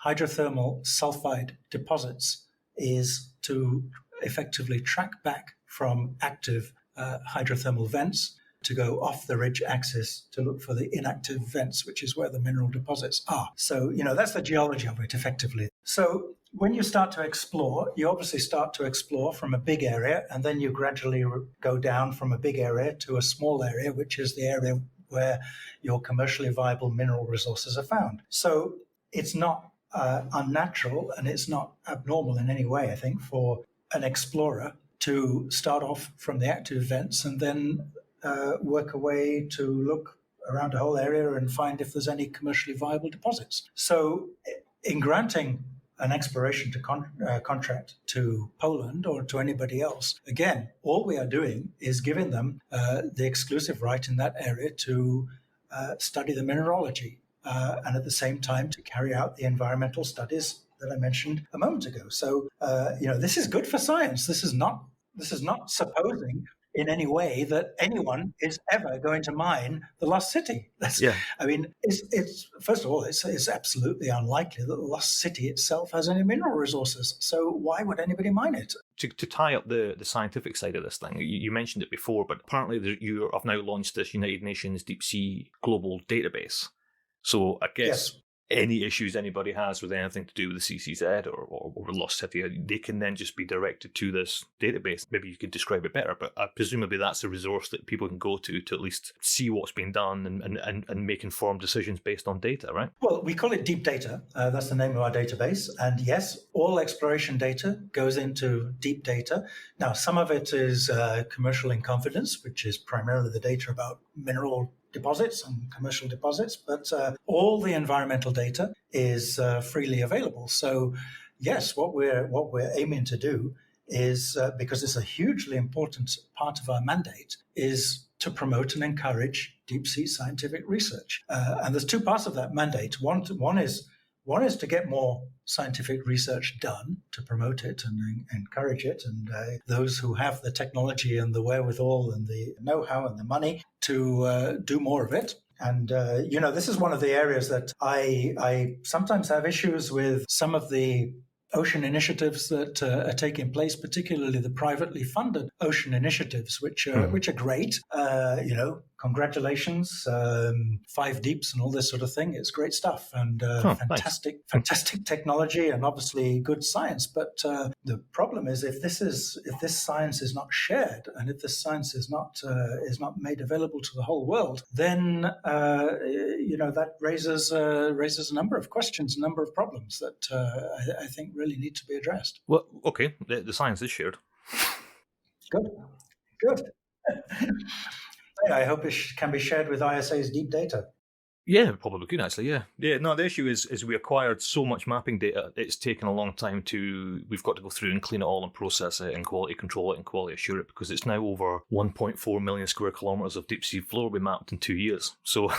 hydrothermal sulfide deposits is to effectively track back from active hydrothermal vents to go off the ridge axis to look for the inactive vents, which is where the mineral deposits are. So, that's the geology of it, effectively. So when you start to explore, you obviously start to explore from a big area, and then you gradually go down from a big area to a small area, which is the area where your commercially viable mineral resources are found. So it's not unnatural, and it's not abnormal in any way, I think, for an explorer to start off from the active vents and then work a way to look around a whole area and find if there's any commercially viable deposits. So in granting an exploration contract to Poland or to anybody else, again, all we are doing is giving them the exclusive right in that area to study the mineralogy. And at the same time to carry out the environmental studies that I mentioned a moment ago. So, this is good for science. This is not supposing in any way that anyone is ever going to mine the Lost City. I mean, it's first of all, it's absolutely unlikely that the Lost City itself has any mineral resources. So why would anybody mine it? To tie up the scientific side of this thing, you mentioned it before, but apparently you have now launched this United Nations Deep Sea Global Database. So I guess any issues anybody has with anything to do with the CCZ or Lost City, they can then just be directed to this database. Maybe you could describe it better, but presumably that's a resource that people can go to at least see what's been done and make informed decisions based on data, right? Well, we call it deep data. That's the name of our database. And yes, all exploration data goes into deep data. Now, some of it is commercial in confidence, which is primarily the data about mineral deposits and commercial deposits, but all the environmental data is freely available. So yes, what we're aiming to do is, because it's a hugely important part of our mandate, is to promote and encourage deep sea scientific research. And there's two parts of that mandate. One is One is to get more scientific research done to promote it and encourage it, and those who have the technology and the wherewithal and the know-how and the money to do more of it. And, this is one of the areas that I sometimes have issues with some of the ocean initiatives that are taking place, particularly the privately funded ocean initiatives, which are great. Congratulations, 5 Deeps and all this sort of thing. It's great stuff and fantastic technology and obviously good science. But the problem is if this science is not shared and if this science is not made available to the whole world, then that raises a number of questions, a number of problems that I think really need to be addressed. Well, okay, the science is shared. Good. I hope it can be shared with ISA's deep data. Yeah, probably could actually, yeah. Yeah, no, the issue is we acquired so much mapping data, it's taken a long time we've got to go through and clean it all and process it and quality control it and quality assure it, because it's now over 1.4 million square kilometres of deep sea floor we mapped in 2 years. So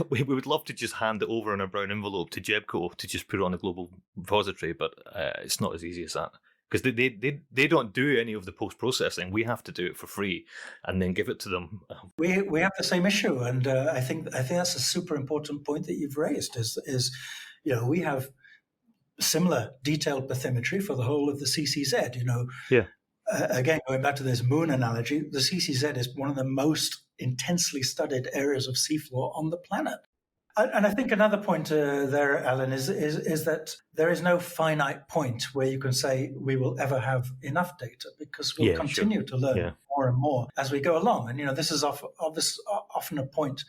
we would love to just hand it over in a brown envelope to JEBCO to just put it on a global repository, but it's not as easy as that. Because they don't do any of the post-processing. We have to do it for free and then give it to them. We have the same issue, and I think that's a super important point that you've raised. Is we have similar detailed bathymetry for the whole of the CCZ. Yeah. Again, going back to this moon analogy, the CCZ is one of the most intensely studied areas of seafloor on the planet. And I think another point there, Alan, is that there is no finite point where you can say we will ever have enough data, because we'll continue to learn more and more as we go along. And this is often a point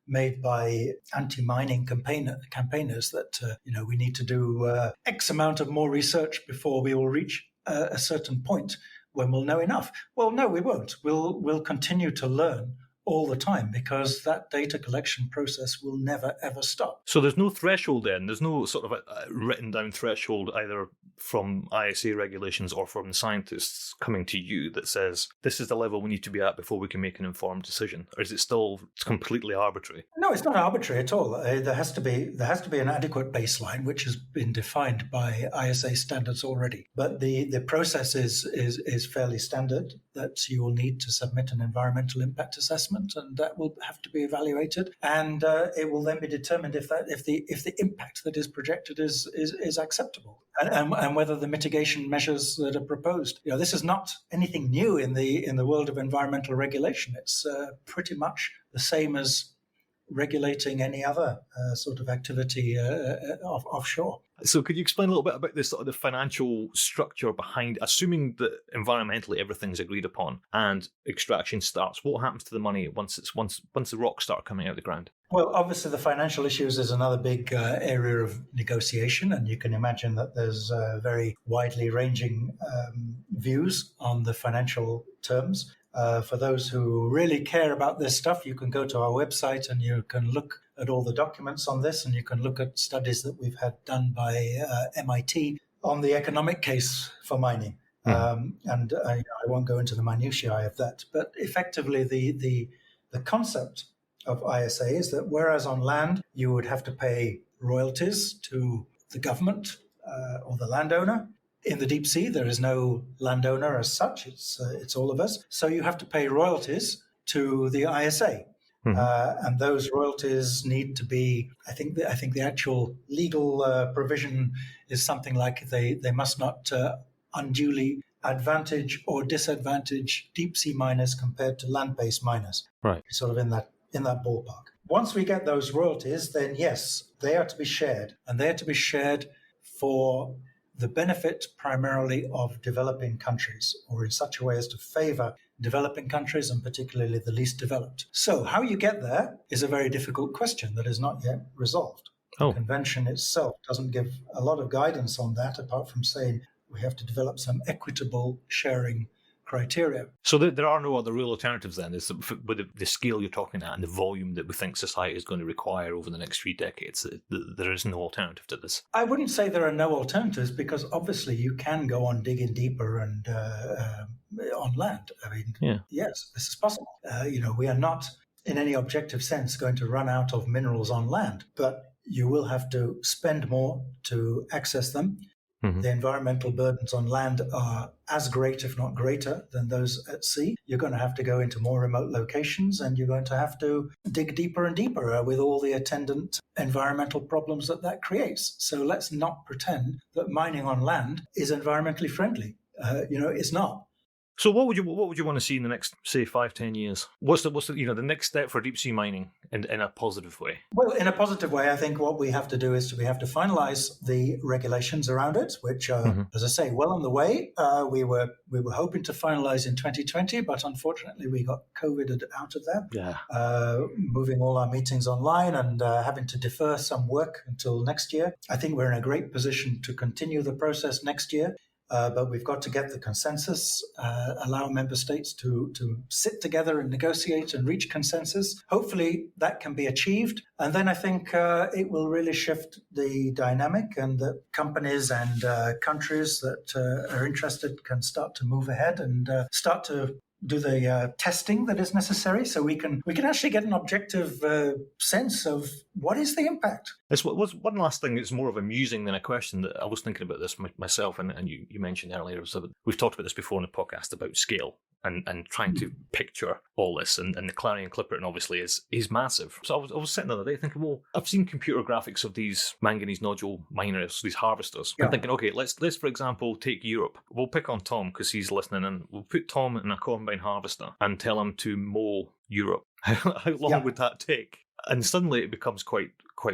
made by anti-mining campaigners that we need to do X amount of more research before we will reach a certain point when we'll know enough. Well, no, we won't. We'll continue to learn all the time, because that data collection process will never, ever stop. So there's no threshold then? There's no sort of a written down threshold either from ISA regulations or from the scientists coming to you that says this is the level we need to be at before we can make an informed decision? Or is it still completely arbitrary? No, it's not arbitrary at all. There has to be an adequate baseline, which has been defined by ISA standards already. But the process is fairly standard, that you will need to submit an environmental impact assessment, and that will have to be evaluated, and it will then be determined if the impact that is projected is acceptable, and whether the mitigation measures that are proposed. This is not anything new in the world of environmental regulation. It's pretty much the same as regulating any other sort of activity offshore. So could you explain a little bit about this sort of the financial structure behind, assuming that environmentally everything's agreed upon and extraction starts, what happens to the money once the rocks start coming out of the ground? Well, obviously the financial issues is another big area of negotiation, and you can imagine that there's very widely ranging views on the financial terms. For those who really care about this stuff, you can go to our website and you can look at all the documents on this, and you can look at studies that we've had done by MIT on the economic case for mining. And I won't go into the minutiae of that, but effectively the concept of ISA is that whereas on land you would have to pay royalties to the government or the landowner, in the deep sea there is no landowner as such. It's all of us. So you have to pay royalties to the ISA. And those royalties need to be, I think the actual legal provision is something like they must not unduly advantage or disadvantage deep sea miners compared to land-based miners. Right. Sort of in that ballpark. Once we get those royalties, then yes, they are to be shared, and they are to be shared for the benefit primarily of developing countries, or in such a way as to favor developing countries, and particularly the least developed. So how you get there is a very difficult question that is not yet resolved. The convention itself doesn't give a lot of guidance on that, apart from saying we have to develop some equitable sharing criteria. So there are no other real alternatives then? With the scale you're talking at and the volume that we think society is going to require over the next 3 decades, there is no alternative to this? I wouldn't say there are no alternatives, because obviously you can go on digging deeper and on land. I mean, yes, this is possible. We are not in any objective sense going to run out of minerals on land, but you will have to spend more to access them. Mm-hmm. The environmental burdens on land are as great, if not greater, than those at sea. You're going to have to go into more remote locations, and you're going to have to dig deeper and deeper with all the attendant environmental problems that creates. So let's not pretend that mining on land is environmentally friendly. It's not. So what would you want to see in the next, say, 5-10 years? What's the the next step for deep sea mining in a positive way? Well, in a positive way, I think what we have to do is we have to finalize the regulations around it, which are, as I say, well on the way. We were hoping to finalize in 2020, but unfortunately we got COVID out of that. Yeah. Moving all our meetings online and having to defer some work until next year. I think we're in a great position to continue the process next year. But we've got to get the consensus, allow member states to sit together and negotiate and reach consensus. Hopefully that can be achieved. And then I think it will really shift the dynamic, and that companies and countries that are interested can start to move ahead and start to do the testing that is necessary, so we can actually get an objective sense of what is the impact. This was one last thing. It's more of a musing than a question that I was thinking about this myself, and you mentioned earlier. So we've talked about this before in the podcast about scale and trying to picture all this, and the Clarion Clipperton obviously is massive. So I was sitting the other day thinking, well, I've seen computer graphics of these manganese nodule miners, these harvesters. Yeah. I'm thinking, okay, let's for example take Europe. We'll pick on Tom because he's listening, and we'll put Tom in a combine harvester and tell him to mow Europe. How long would that take? And suddenly it becomes quite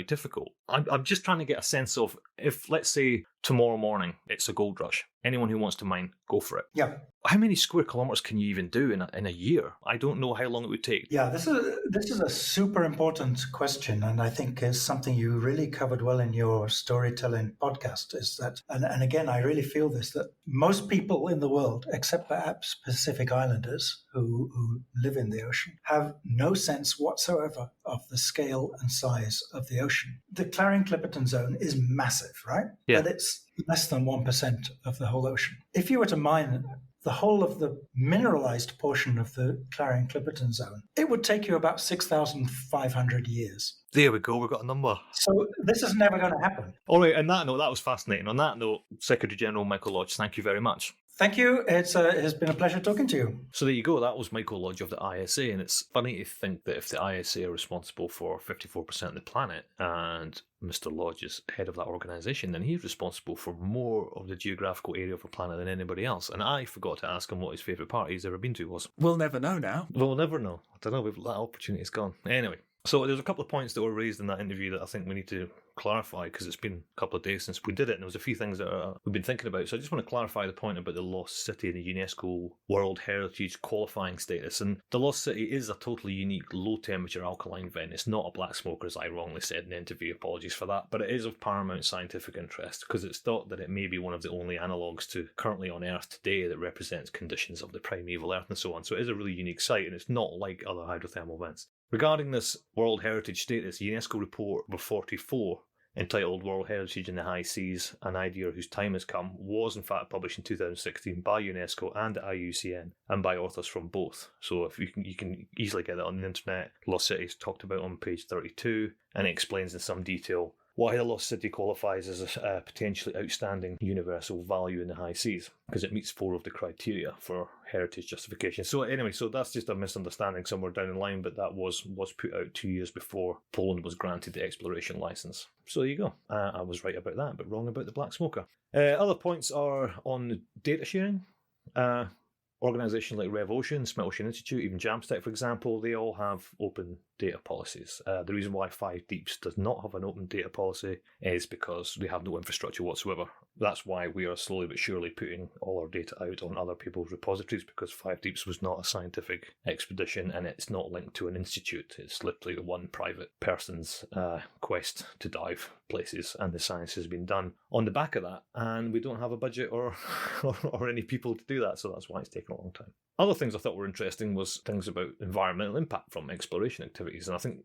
difficult. I'm just trying to get a sense of, if, let's say, tomorrow morning it's a gold rush, anyone who wants to mine, go for it. Yeah. How many square kilometers can you even do in a year? I don't know how long it would take. Yeah, this is a super important question, and I think is something you really covered well in your storytelling podcast. Is that, and again, I really feel this, that most people in the world, except perhaps Pacific Islanders who live in the ocean, have no sense whatsoever of the scale and size of the ocean. The Clarion Clipperton zone is massive, right? Yeah. But it's less than 1% of the whole ocean. If you were to mine the whole of the mineralized portion of the Clarion Clipperton zone, it would take you about 6,500 years. There we go, we've got a number. So this is never going to happen. All right, on that note, that was fascinating. On that note, Secretary General Michael Lodge, thank you very much. Thank you. It has been a pleasure talking to you. So there you go. That was Michael Lodge of the ISA. And it's funny to think that if the ISA are responsible for 54% of the planet and Mr. Lodge is head of that organisation, then he's responsible for more of the geographical area of the planet than anybody else. And I forgot to ask him what his favourite party he's ever been to was. We'll never know now. We'll never know. I don't know. That opportunity's gone. Anyway. So there's a couple of points that were raised in that interview that I think we need to clarify, because it's been a couple of days since we did it, and there was a few things that we've been thinking about. So I just want to clarify the point about the Lost City and the UNESCO World Heritage qualifying status. And the Lost City is a totally unique low-temperature alkaline vent. It's not a black smoker, as I wrongly said in the interview. Apologies for that. But it is of paramount scientific interest, because it's thought that it may be one of the only analogues to currently on Earth today that represents conditions of the primeval Earth and so on. So it is a really unique site, and it's not like other hydrothermal vents. Regarding this World Heritage status, the UNESCO report number 44, entitled World Heritage in the High Seas, An Idea Whose Time Has Come, was in fact published in 2016 by UNESCO and IUCN, and by authors from both. So if you can easily get that on the internet. Lost City is talked about on page 32, and it explains in some detail why the Lost City qualifies as a potentially outstanding universal value in the high seas, because it meets 4 of the criteria for heritage justification. So anyway, so that's just a misunderstanding somewhere down the line, but that was put out 2 years before Poland was granted the exploration license. So there you go. I was right about that, but wrong about the black smoker. Other points are on data sharing. Organisations like RevOcean, Smith Ocean Institute, even Jamstack, for example, they all have open data policies. The reason why Five Deeps does not have an open data policy is because we have no infrastructure whatsoever. That's why we are slowly but surely putting all our data out on other people's repositories, because Five Deeps was not a scientific expedition and it's not linked to an institute. It's literally one private person's quest to dive places, and the science has been done on the back of that, and we don't have a budget or any people to do that, so that's why it's taken a long time. Other things I thought were interesting was things about environmental impact from exploration activities, and I think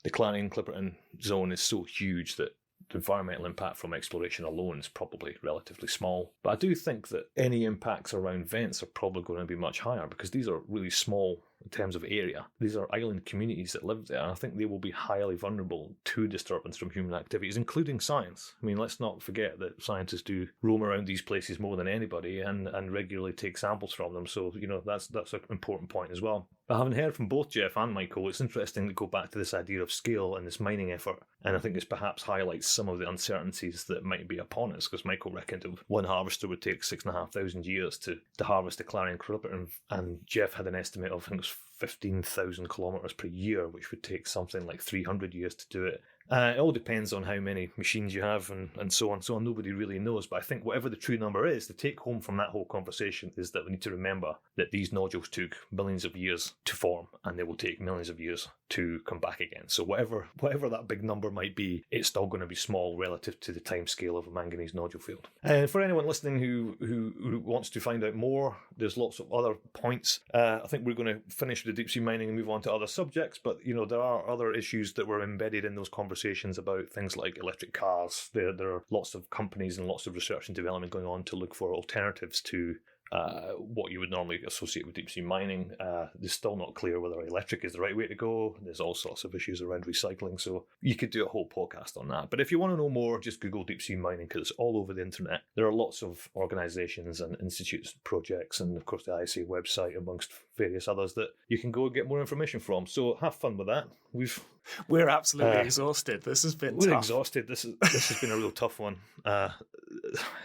the Clarion Clipperton zone is so huge that the environmental impact from exploration alone is probably relatively small. But I do think that any impacts around vents are probably going to be much higher, because these are really small in terms of area. These are island communities that live there, and I think they will be highly vulnerable to disturbance from human activities, including science. I mean, let's not forget that scientists do roam around these places more than anybody and regularly take samples from them. So, that's an important point as well. But having heard from both Jeff and Michael, it's interesting to go back to this idea of scale and this mining effort. And I think this perhaps highlights some of the uncertainties that might be upon us, because Michael reckoned one harvester would take 6,500 years to harvest the Clarion Clipperton, and Jeff had an estimate of, I think it was 15,000 kilometres per year, which would take something like 300 years to do it. It all depends on how many machines you have and so on. So nobody really knows. But I think whatever the true number is, the take home from that whole conversation is that we need to remember that these nodules took millions of years to form, and they will take millions of years to come back again. So whatever that big number might be, it's still going to be small relative to the time scale of a manganese nodule field. And for anyone listening who wants to find out more, there's lots of other points. I think we're going to finish with the deep sea mining and move on to other subjects. But there are other issues that were embedded in those conversations about things like electric cars. There are lots of companies and lots of research and development going on to look for alternatives to what you would normally associate with deep sea mining. It's still not clear whether electric is the right way to go. There's all sorts of issues around recycling, so you could do a whole podcast on that. But if you want to know more, just Google deep sea mining, because it's all over the internet. There are lots of organisations and institutes, projects, and of course the ISA website, amongst various others, that you can go and get more information from. So have fun with that. We're absolutely exhausted. This has been tough. We're exhausted. This has been a real tough one.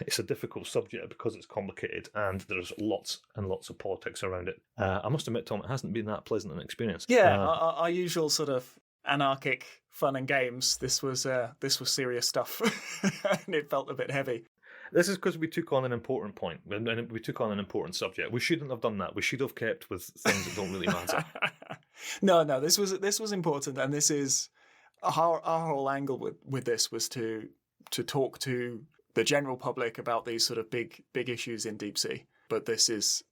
It's a difficult subject because it's complicated and there's lots and lots of politics around it. I must admit, Tom, it hasn't been that pleasant an experience. Yeah, our usual sort of anarchic fun and games. This was serious stuff, and it felt a bit heavy. This is because we took on an important point, and we took on an important subject. We shouldn't have done that. We should have kept with things that don't really matter. No, this was important, and this is our whole angle with this was to talk to the general public about these sort of big issues in deep sea. But this is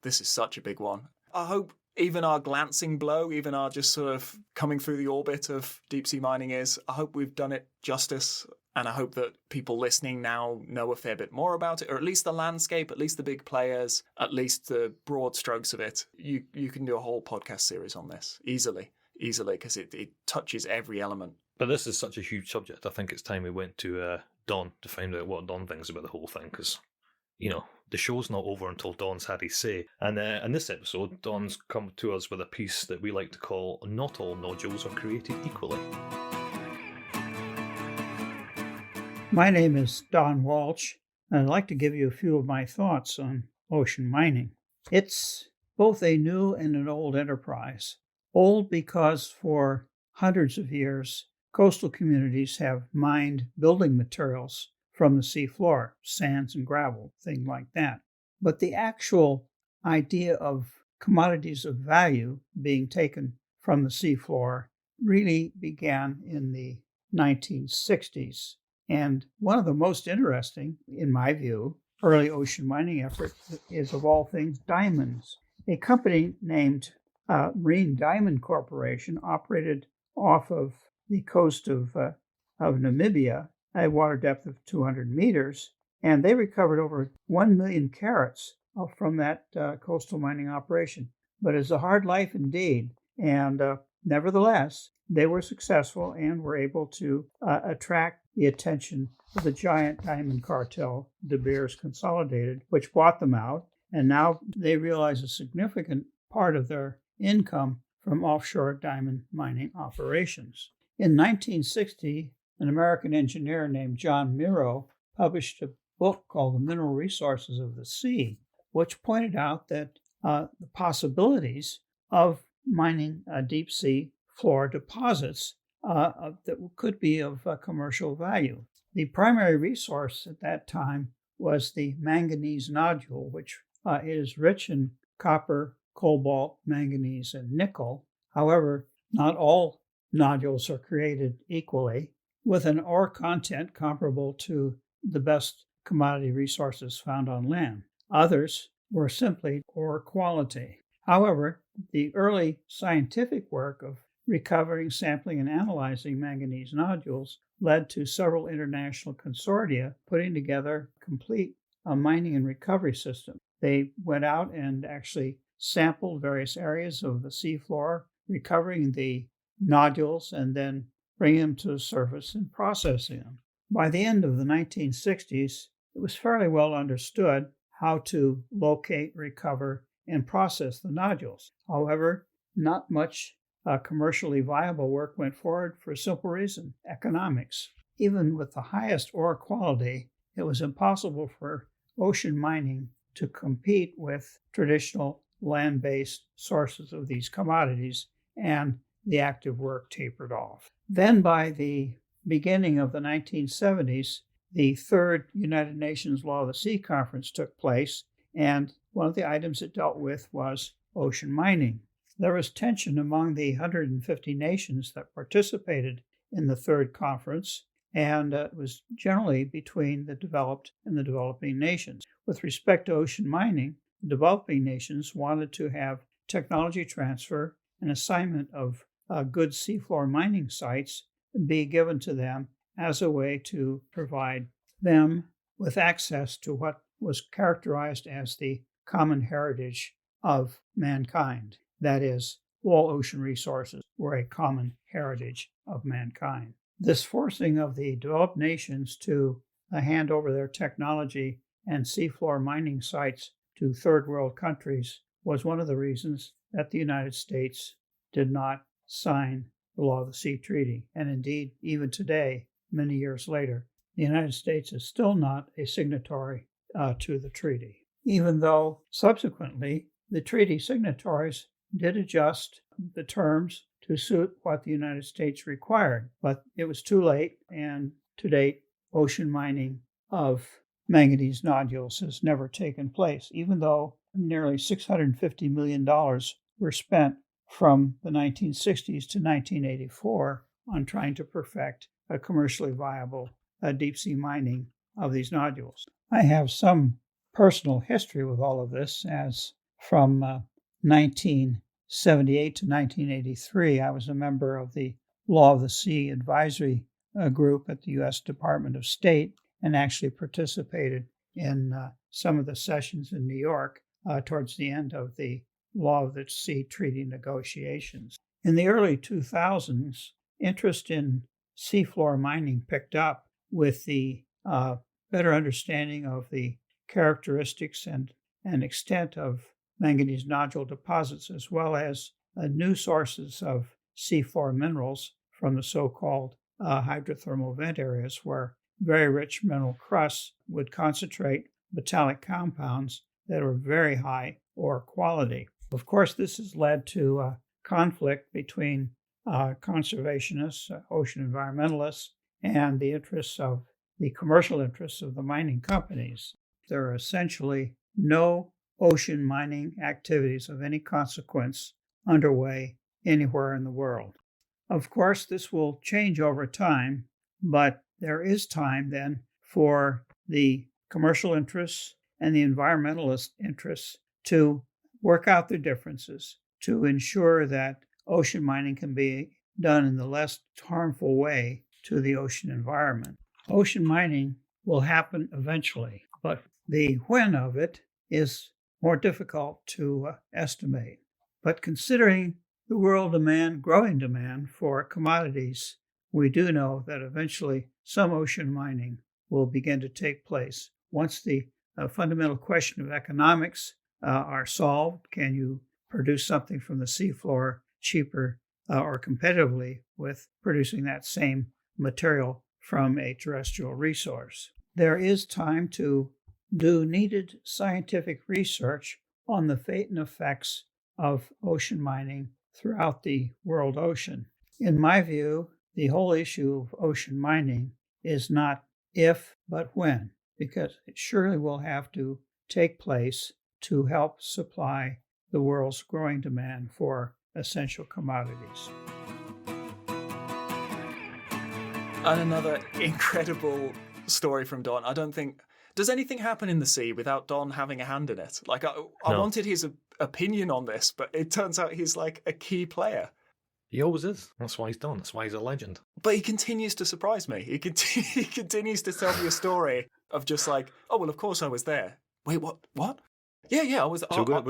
such a big one. I hope even our glancing blow, even our just sort of coming through the orbit of deep sea mining I hope we've done it justice. And I hope that people listening now know a fair bit more about it, or at least the landscape, at least the big players, at least the broad strokes of it. You can do a whole podcast series on this easily, because it touches every element. But this is such a huge subject. I think it's time we went to Don to find out what Don thinks about the whole thing, because, the show's not over until Don's had his say. And in this episode, Don's come to us with a piece that we like to call Not All Nodules Are Created Equally. My name is Don Walsh, and I'd like to give you a few of my thoughts on ocean mining. It's both a new and an old enterprise. Old because for hundreds of years, coastal communities have mined building materials from the seafloor, sands and gravel, things like that. But the actual idea of commodities of value being taken from the seafloor really began in the 1960s. And one of the most interesting, in my view, early ocean mining effort is, of all things, diamonds. A company named Marine Diamond Corporation operated off of the coast of Namibia at a water depth of 200 meters, and they recovered over 1 million carats from that coastal mining operation. But it's a hard life indeed, and nevertheless, they were successful and were able to attract the attention of the giant diamond cartel, De Beers Consolidated, which bought them out, and now they realize a significant part of their income from offshore diamond mining operations. In 1960, an American engineer named John Miro published a book called The Mineral Resources of the Sea, which pointed out that the possibilities of mining deep sea floor deposits that could be of commercial value. The primary resource at that time was the manganese nodule, which is rich in copper, cobalt, manganese, and nickel. However, not all nodules are created equally, with an ore content comparable to the best commodity resources found on land. Others were simply ore quality. However, the early scientific work of recovering, sampling, and analyzing manganese nodules led to several international consortia putting together a complete mining and recovery system. They went out and actually sampled various areas of the seafloor, recovering the nodules, and then bringing them to the surface and processing them. By the end of the 1960s, it was fairly well understood how to locate, recover, and process the nodules. However, not much commercially viable work went forward for a simple reason: economics. Even with the highest ore quality, it was impossible for ocean mining to compete with traditional land-based sources of these commodities, and the active work tapered off. Then by the beginning of the 1970s, the third United Nations Law of the Sea Conference took place, and one of the items it dealt with was ocean mining. There was tension among the 150 nations that participated in the third conference, and it was generally between the developed and the developing nations. With respect to ocean mining, the developing nations wanted to have technology transfer and assignment of good seafloor mining sites be given to them as a way to provide them with access to what was characterized as the common heritage of mankind. That is, all ocean resources were a common heritage of mankind. This forcing of the developed nations to hand over their technology and seafloor mining sites to third world countries was one of the reasons that the United States did not sign the Law of the Sea Treaty. And indeed, even today, many years later, the United States is still not a signatory to the treaty, even though subsequently the treaty signatories did adjust the terms to suit what the United States required. But it was too late, and to date, ocean mining of manganese nodules has never taken place, even though nearly $650 million were spent from the 1960s to 1984 on trying to perfect a commercially viable deep-sea mining of these nodules. I have some personal history with all of this, as from 1978 to 1983, I was a member of the Law of the Sea Advisory Group at the U.S. Department of State, and actually participated in some of the sessions in New York towards the end of the Law of the Sea Treaty negotiations. In the early 2000s, interest in seafloor mining picked up with the better understanding of the characteristics and extent of manganese nodule deposits, as well as new sources of seafloor minerals from the so-called hydrothermal vent areas, where very rich mineral crusts would concentrate metallic compounds that were very high ore quality. Of course, this has led to conflict between conservationists, ocean environmentalists, and the interests of the commercial interests of the mining companies. There are essentially no ocean mining activities of any consequence underway anywhere in the world. Of course, this will change over time, but there is time then for the commercial interests and the environmentalist interests to work out their differences, to ensure that ocean mining can be done in the less harmful way to the ocean environment. Ocean mining will happen eventually, but the when of it is more difficult to estimate. But considering the world demand, growing demand for commodities, we do know that eventually some ocean mining will begin to take place. Once the fundamental question of economics are solved, can you produce something from the seafloor cheaper or competitively with producing that same material from a terrestrial resource? There is time to do needed scientific research on the fate and effects of ocean mining throughout the world ocean. In my view, the whole issue of ocean mining is not if, but when, because it surely will have to take place to help supply the world's growing demand for essential commodities. And another incredible story from Don. I don't think... Does anything happen in the sea without Don having a hand in it? Like, I wanted his opinion on this, but it turns out he's like a key player. He always is. That's why he's Don. That's why he's a legend. But he continues to surprise me. He continues to tell me a story of just like, oh, well, of course I was there. Wait, what? Yeah. I was. So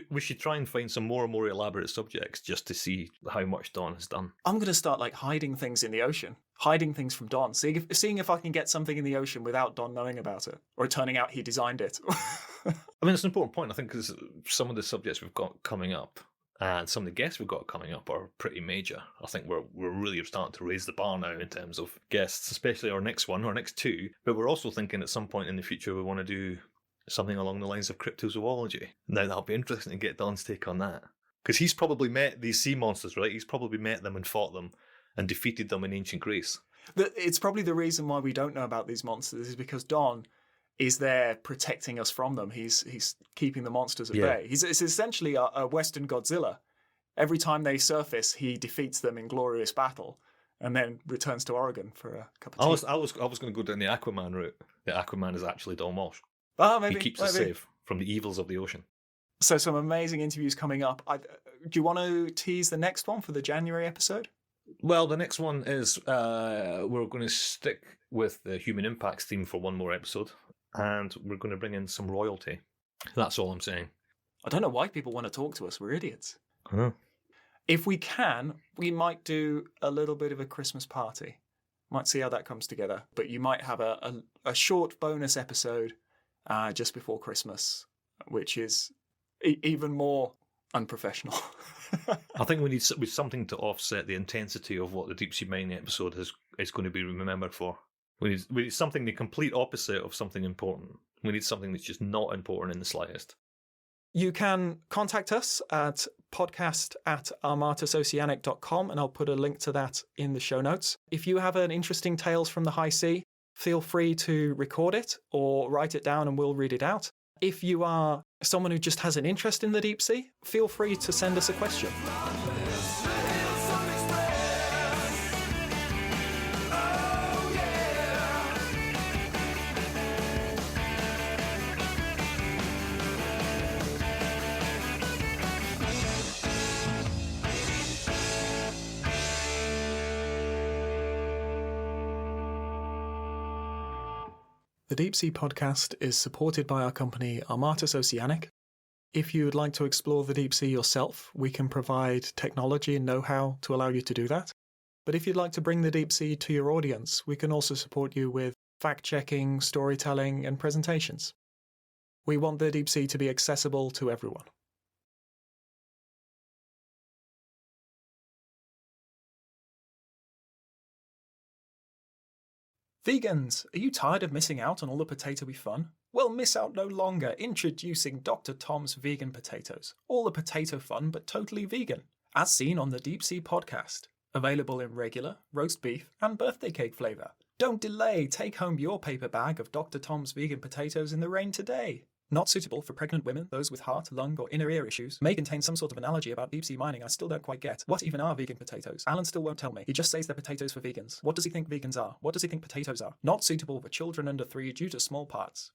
we should try and find some more and more elaborate subjects just to see how much Don has done. I'm going to start like hiding things in the ocean, hiding things from Don, seeing if I can get something in the ocean without Don knowing about it, or it turning out he designed it. I mean, it's an important point, I think, because some of the subjects we've got coming up and some of the guests we've got coming up are pretty major. I think we're really starting to raise the bar now in terms of guests, especially our next one, our next two. But we're also thinking at some point in the future we want to do something along the lines of cryptozoology. Now, that'll be interesting to get Don's take on that. Because he's probably met these sea monsters, right? He's probably met them and fought them and defeated them in ancient Greece. It's probably the reason why we don't know about these monsters is because Don is there protecting us from them. He's keeping the monsters at bay. It's essentially a Western Godzilla. Every time they surface, he defeats them in glorious battle and then returns to Oregon for a cup of tea. I was going to go down the Aquaman route. The Aquaman is actually Don Walsh. Maybe. He keeps us safe from the evils of the ocean. So some amazing interviews coming up. Do you want to tease the next one for the January episode? Well, the next one is we're going to stick with the human impacts theme for one more episode, and we're going to bring in some royalty. That's all I'm saying. I don't know why people want to talk to us. We're idiots. I know. If we can, we might do a little bit of a Christmas party. Might see how that comes together. But you might have a short bonus episode just before Christmas, which is even more unprofessional. I think we need something to offset the intensity of what the Deepsea Mining episode is going to be remembered for. We need something the complete opposite of something important. We need something that's just not important in the slightest. You can contact us at podcast@armatosoceanic.com, and I'll put a link to that in the show notes. If you have an interesting Tales from the High Sea, feel free to record it or write it down and we'll read it out. If you are someone who just has an interest in the deep sea, feel free to send us a question. The Deep Sea Podcast is supported by our company Armatus Oceanic. If you would like to explore the deep sea yourself, we can provide technology and know-how to allow you to do that. But if you'd like to bring the deep sea to your audience, we can also support you with fact-checking, storytelling, and presentations. We want the deep sea to be accessible to everyone. Vegans, are you tired of missing out on all the potatoey fun? Well, miss out no longer. Introducing Dr. Tom's Vegan Potatoes. All the potato fun, but totally vegan. As seen on the Deep Sea Podcast. Available in regular, roast beef, and birthday cake flavour. Don't delay. Take home your paper bag of Dr. Tom's Vegan Potatoes in the rain today. Not suitable for pregnant women, those with heart, lung, or inner ear issues. May contain some sort of analogy about deep sea mining I still don't quite get. What even are vegan potatoes? Alan still won't tell me. He just says they're potatoes for vegans. What does he think vegans are? What does he think potatoes are? Not suitable for children under 3 due to small parts.